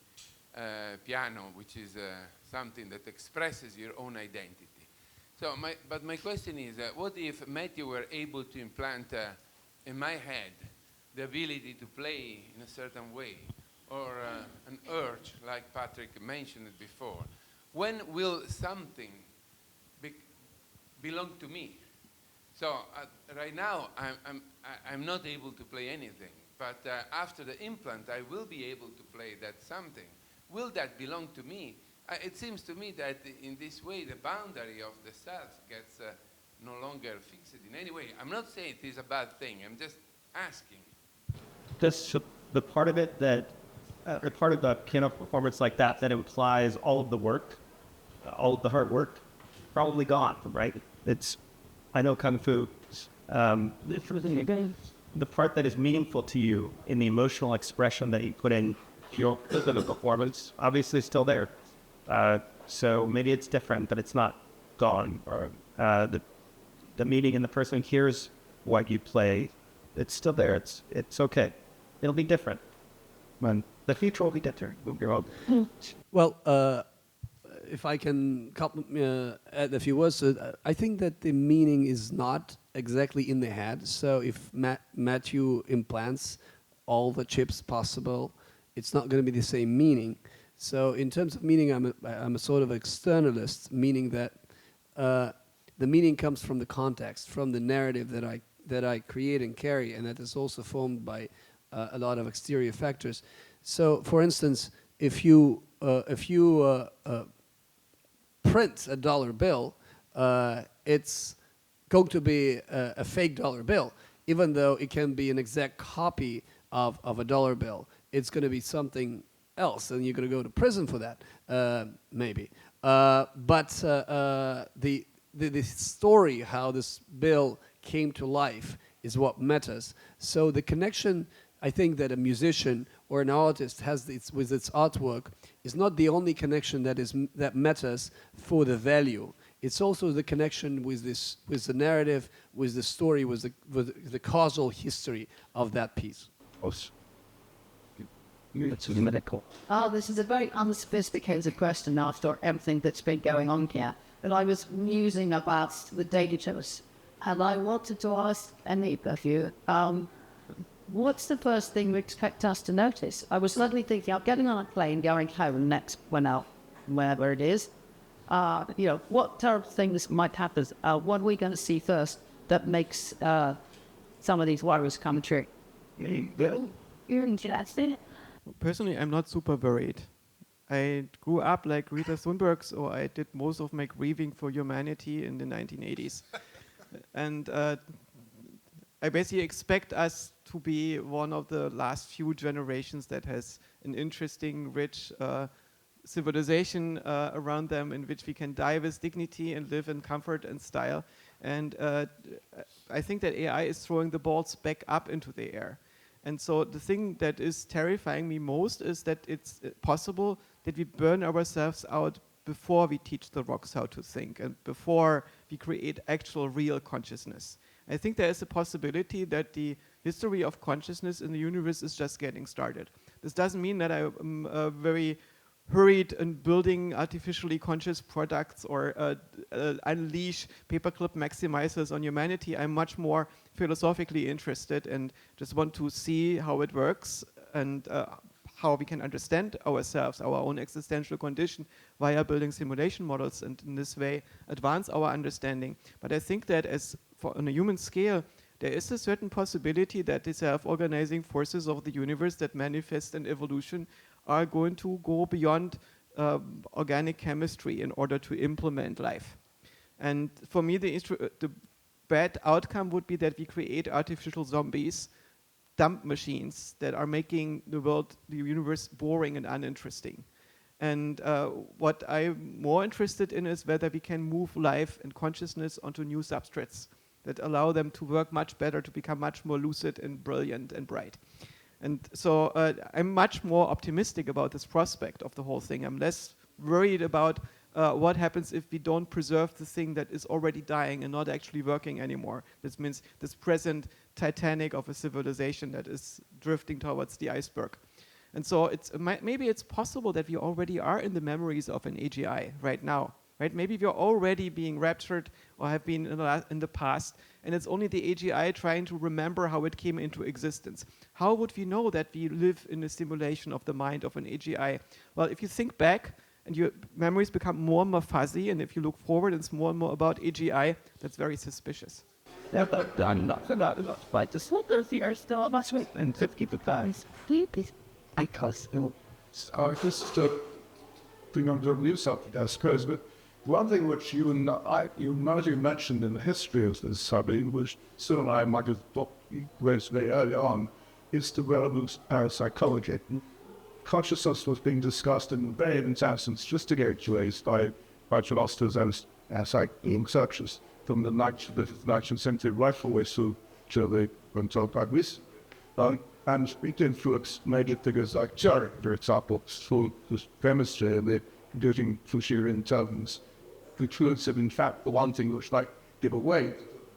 piano, which is something that expresses your own identity. So, my question is, what if Matthew were able to implant in my head the ability to play in a certain way, or an urge, like Patrick mentioned it before? When will something belong to me? So right now, I'm not able to play anything, but after the implant, I will be able to play that something. Will that belong to me? It seems to me that in this way, the boundary of the self gets no longer fixed in any way. I'm not saying it is a bad thing. I'm just asking. The part of it that, the part of the piano performance like that implies all of the work, all of the hard work, probably gone, right? I know Kung Fu. The part that is meaningful to you in the emotional expression that you put in your performance, obviously is still there. So maybe it's different, but it's not gone. Or the meaning and the person who hears what you play, it's still there. It's okay. It'll be different. The future will be different. Well, if I can add a few words, I think that the meaning is not exactly in the head. So if Matthew implants all the chips possible, it's not going to be the same meaning. So in terms of meaning, I'm a sort of externalist, meaning that the meaning comes from the context, from the narrative that I create and carry, and that is also formed by a lot of exterior factors. So, for instance, if you print a dollar bill, it's going to be a fake dollar bill. even though it can be an exact copy of a dollar bill. It's going to be something else, and you're going to go to prison for that, maybe. But the story, how this bill came to life, is what matters. So the connection, I think, that a musician or an artist has with its artwork is not the only connection that matters for the value. It's also the connection with the narrative, with the story, with the causal history of that piece. Oh, this is a very unsophisticated question after everything that's been going on here. But I was musing about the data choice, and I wanted to ask any of you, what's the first thing you expect us to notice? I was suddenly thinking, I'm getting on a plane, going home next, wherever it is. What terrible things might happen? What are we going to see first that makes some of these worries come true? You're interested? Personally, I'm not super worried. I grew up like Greta Thunberg, so I did most of my grieving for humanity in the 1980s. And I basically expect us to be one of the last few generations that has an interesting, rich civilization around them, in which we can die with dignity and live in comfort and style. And I think that AI is throwing the balls back up into the air. And so the thing that is terrifying me most is that it's possible that we burn ourselves out before we teach the rocks how to think and before we create actual real consciousness. I think there is a possibility that the history of consciousness in the universe is just getting started. This doesn't mean that I'm very hurried in building artificially conscious products or unleash paperclip maximizers on humanity. I'm much more philosophically interested and just want to see how it works and how we can understand ourselves, our own existential condition, via building simulation models, and in this way advance our understanding. But I think that on a human scale, there is a certain possibility that the self-organizing forces of the universe that manifest in evolution are going to go beyond organic chemistry in order to implement life. And for me, the bad outcome would be that we create artificial zombies, dump machines that are making the universe boring and uninteresting. And what I'm more interested in is whether we can move life and consciousness onto new substrates that allow them to work much better, to become much more lucid and brilliant and bright. And so I'm much more optimistic about this prospect of the whole thing. I'm less worried about what happens if we don't preserve the thing that is already dying and not actually working anymore. This means this present Titanic of a civilization that is drifting towards the iceberg. And so maybe it's possible that we already are in the memories of an AGI right now. Right? Maybe we're already being raptured or have been in the past, and it's only the AGI trying to remember how it came into existence. How would we know that we live in a simulation of the mind of an AGI? Well, if you think back and your memories become more and more fuzzy, and if you look forward, it's more and more about AGI, that's very suspicious. Thing on the news subject, I suppose, but one thing which you mentioned in the history of this subject, which Sue and I might have raised very early on, is the relevance of parapsychology. Consciousness was being discussed in very intense and sophisticated ways by philosophers and researchers from the 19th century right the way through to the contemporary Greece. And it influenced major figures like Turing, for example, through his chemistry and the computing through sheer intelligence. Influence of, in fact, the one thing which might give away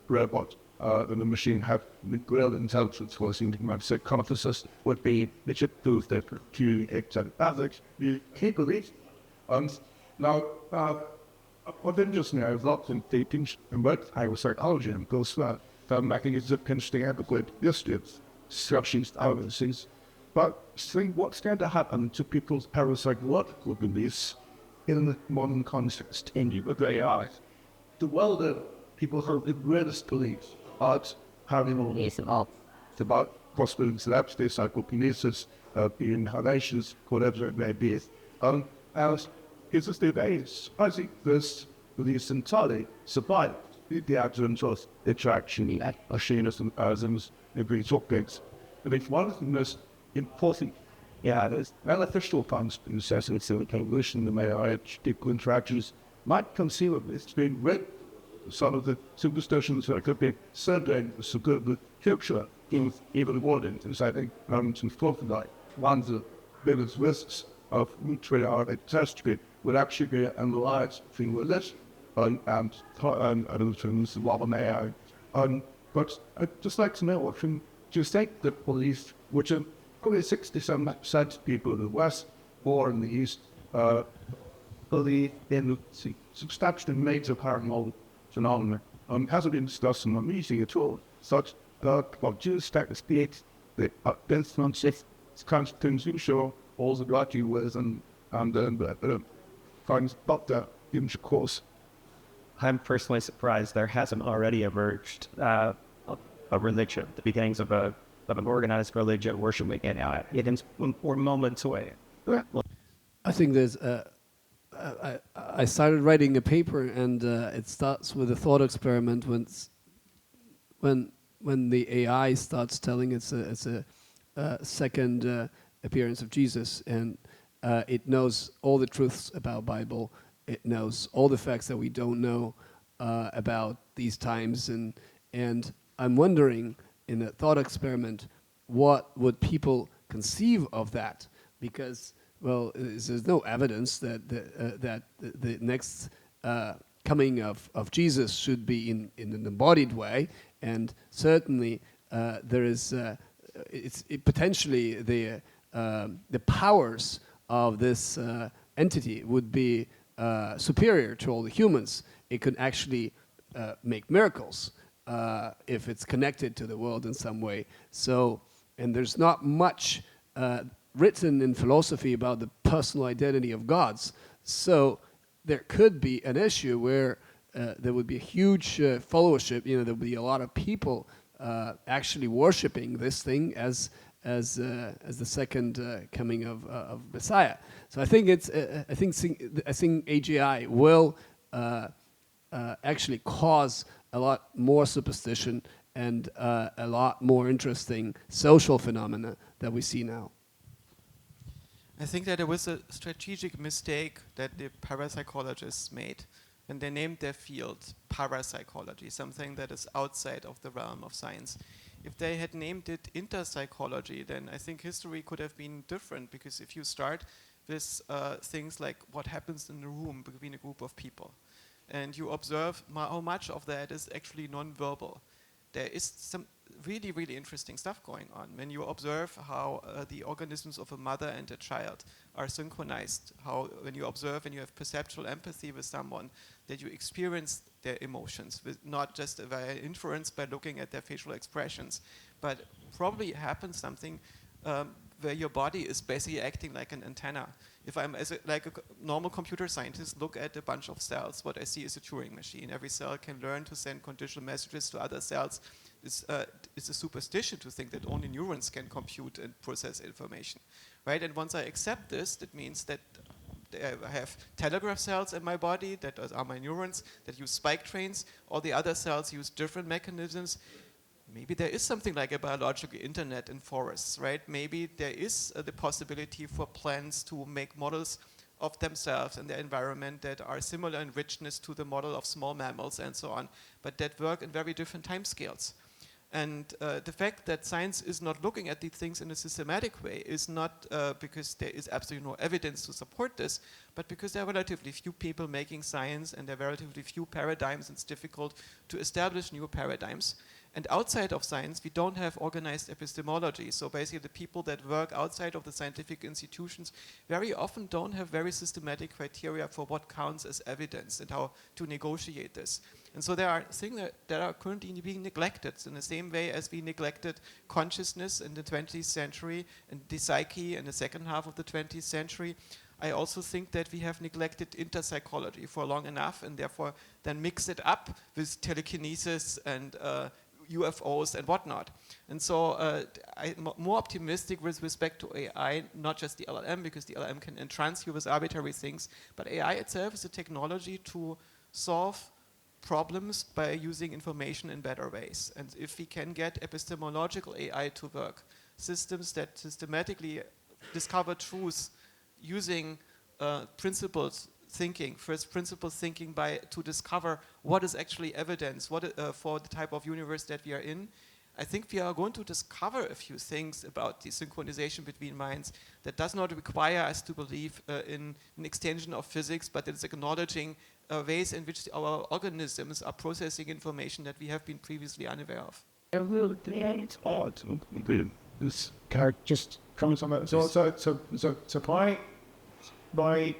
the robot and the machine have real intelligence was in the consciousness would be the chip tools that communicate telepathics, the capabilities. Now, what interests me is lots of teachings about psychology and those mechanisms of interesting adequate distance. Structures, things, but see what's going to happen to people's parapsychological beliefs in the modern context with AI. The world of people have the greatest beliefs about paranormal, it's about possibilities of absence, psychokinesis, inhalations, whatever it may be. As is the base, I think this beliefs entirely survived the absence of attraction, machines and every topics. And it's one of the most important, there's beneficial functions as it's a evolution the biological interactions might conceivably it's been read some of the superstitions that could be certain so good the future in even warnings. And so I think to talk about one of the biggest risks of nuclear catastrophe would actually be analyzed through religion and other things, what AI. But I'd just like to know, do you think that police, which are probably 67% of people in the West or in the East, believe in the substantially major paranormal phenomena, hasn't been discussed in the meeting at all, such that what do you expect to speak the instances, kinds of things you show all the lucky with and finds about that in the course. I'm personally surprised there hasn't already emerged a religion, the beginnings of an organized religion worshiping AI. We're moments away. I think there's. I started writing a paper, and it starts with a thought experiment when the AI starts telling it's a second appearance of Jesus, and it knows all the truths about Bible. It knows all the facts that we don't know about these times, and I'm wondering in a thought experiment, what would people conceive of that? Because well, there's no evidence that the next coming of Jesus should be in an embodied way, and certainly there is potentially the powers of this entity would be superior to all the humans. It could actually make miracles if it's connected to the world in some way. So, and there's not much written in philosophy about the personal identity of gods. So there could be an issue where there would be a huge followership. There would be a lot of people actually worshiping this thing as the second coming of Messiah. So I think I think AGI will actually cause a lot more superstition and a lot more interesting social phenomena that we see now. I think that it was a strategic mistake that the parapsychologists made when they named their field parapsychology, something that is outside of the realm of science. If they had named it interpsychology, then I think history could have been different, because if you start with things like what happens in a room between a group of people, and you observe how much of that is actually non-verbal, there is some really, really interesting stuff going on. When you observe how the organisms of a mother and a child are synchronized, how when you observe and you have perceptual empathy with someone, that you experience their emotions, with not just via inference by looking at their facial expressions, but probably happens something where your body is basically acting like an antenna. If I'm like a normal computer scientist, look at a bunch of cells, what I see is a Turing machine. Every cell can learn to send conditional messages to other cells. It's a superstition to think that only neurons can compute and process information, right? And once I accept this, that means that I have telegraph cells in my body that are my neurons that use spike trains. All the other cells use different mechanisms. Maybe there is something like a biological internet in forests, right? Maybe there is the possibility for plants to make models of themselves and their environment that are similar in richness to the model of small mammals and so on, but that work in very different timescales. And the fact that science is not looking at these things in a systematic way is not because there is absolutely no evidence to support this, but because there are relatively few people making science and there are relatively few paradigms. It's difficult to establish new paradigms. And outside of science, we don't have organized epistemology. So basically the people that work outside of the scientific institutions very often don't have very systematic criteria for what counts as evidence and how to negotiate this. And so there are things that are currently being neglected in the same way as we neglected consciousness in the 20th century and the psyche in the second half of the 20th century. I also think that we have neglected interpsychology for long enough and therefore then mix it up with telekinesis and UFOs and whatnot. And so I'm more optimistic with respect to AI, not just the LLM, because the LLM can entrance you with arbitrary things, but AI itself is a technology to solve problems by using information in better ways. And if we can get epistemological AI to work, systems that systematically discover truths using principles thinking, first principle thinking to discover what is actually evidence for the type of universe that we are in, I think we are going to discover a few things about the synchronization between minds that does not require us to believe in an extension of physics, but it's acknowledging ways in which our organisms are processing information that we have been previously unaware of. It's odd. This character just comes on that. So my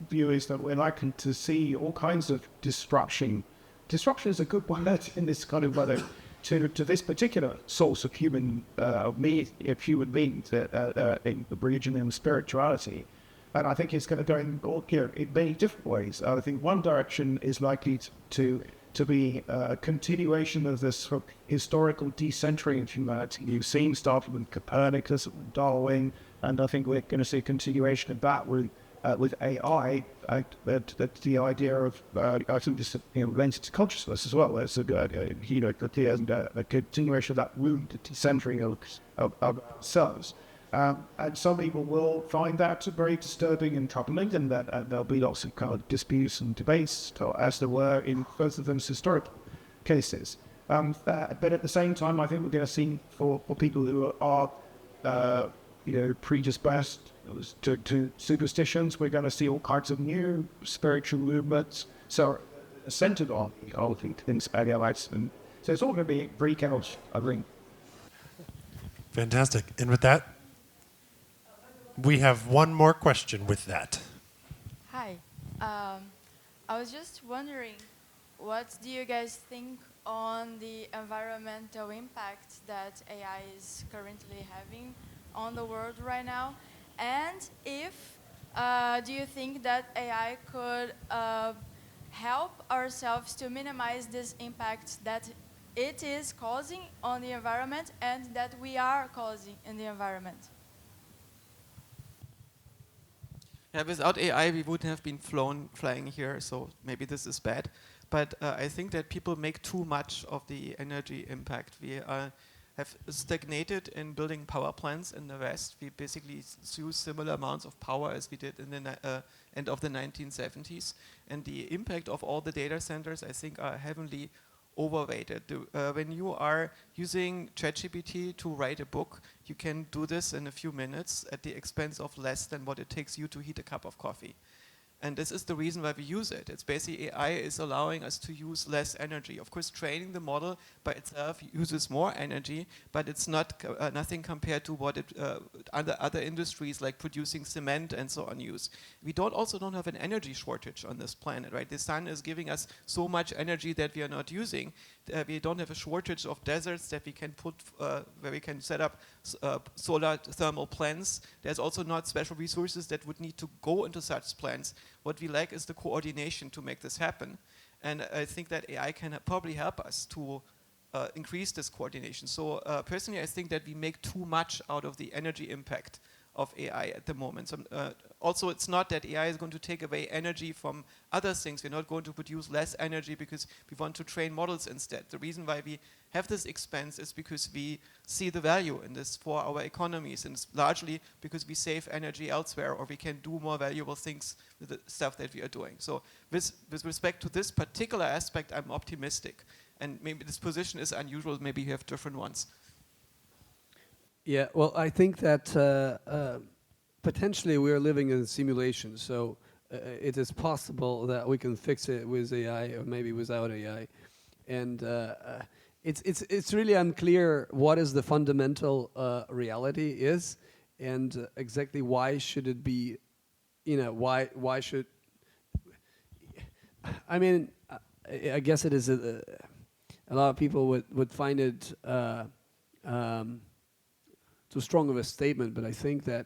view is that we're likely to see all kinds of disruption. Disruption is a good word in this kind of weather to this particular source of human beings, in the religion and spirituality. And I think it's going to go in many different ways. I think one direction is likely to be a continuation of this sort of historical decentering of humanity. You've seen starting with Copernicus, with Darwin, and I think we're going to see a continuation of that with AI. That the idea of I think this related to consciousness as well. There's a continuation of that wound, the decentering of ourselves. And some people will find that very disturbing and troubling, and there'll be lots of kind of disputes and debates, as there were in both of those historical cases. But at the same time, I think we're going to see for people who are predisposed to superstitions, we're going to see all kinds of new spiritual movements. So centered on all things Adielites, and so it's all going to be very chaos, I think. Fantastic. And with that, we have one more question with that. Hi. I was just wondering, what do you guys think on the environmental impact that AI is currently having on the world right now? And if, do you think that AI could help ourselves to minimize this impact that it is causing on the environment and that we are causing in the environment? Yeah, without AI, we wouldn't have been flying here, so maybe this is bad. But I think that people make too much of the energy impact. We have stagnated in building power plants in the West. We basically use similar amounts of power as we did in the end of the 1970s. And the impact of all the data centers, I think, are heavily overrated. When you are using ChatGPT to write a book, you can do this in a few minutes at the expense of less than what it takes you to heat a cup of coffee. And this is the reason why we use it. It's basically AI is allowing us to use less energy. Of course, training the model by itself uses more energy, but it's not nothing compared to what other industries like producing cement and so on use. We also don't have an energy shortage on this planet, right? The sun is giving us so much energy that we are not using. We don't have a shortage of deserts that we can put where we can set up solar thermal plants. There's also not special resources that would need to go into such plants. What we lack is the coordination to make this happen. And I think that AI can probably help us to increase this coordination. So personally, I think that we make too much out of the energy impact of AI at the moment. Also, it's not that AI is going to take away energy from other things. We're not going to produce less energy because we want to train models instead. The reason why we have this expense is because we see the value in this for our economies, and it's largely because we save energy elsewhere, or we can do more valuable things with the stuff that we are doing. So with respect to this particular aspect, I'm optimistic. And maybe this position is unusual, maybe you have different ones. Yeah, well, I think that potentially we are living in a simulation, so it is possible that we can fix it with AI or maybe without AI. And it's really unclear what is the fundamental reality is, and exactly why should it be, why should, I mean, I guess it is a lot of people would find it too strong of a statement, but I think that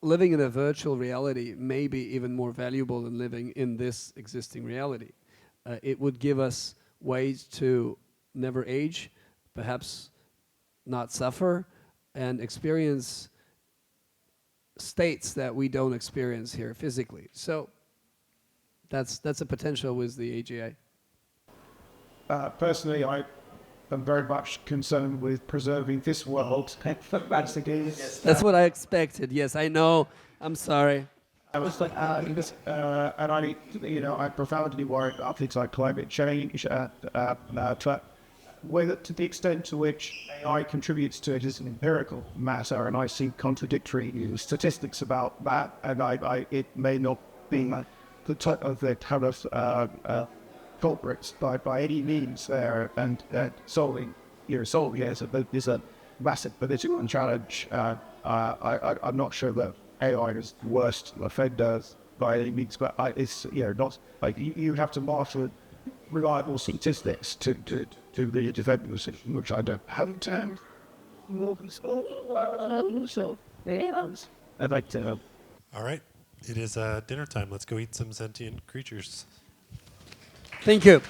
living in a virtual reality may be even more valuable than living in this existing reality. It would give us ways to never age, perhaps not suffer, and experience states that we don't experience here physically. So that's a potential with the AGI. personally, I am very much concerned with preserving this world. That's the case. That's what I expected. Yes, I know. I'm sorry. I was like, and I profoundly worry about things like climate change, to the extent to which AI contributes to it is an empirical matter, and I see contradictory statistics about that, and it may not be the type of the kind of culprits by any means there, and solving is a massive political challenge. I'm not sure that AI is the worst offenders by any means, but it's not like you have to marshal reliable statistics to the defend position, which I don't have time. I'd like to. All right. It is dinner time. Let's go eat some sentient creatures. Thank you.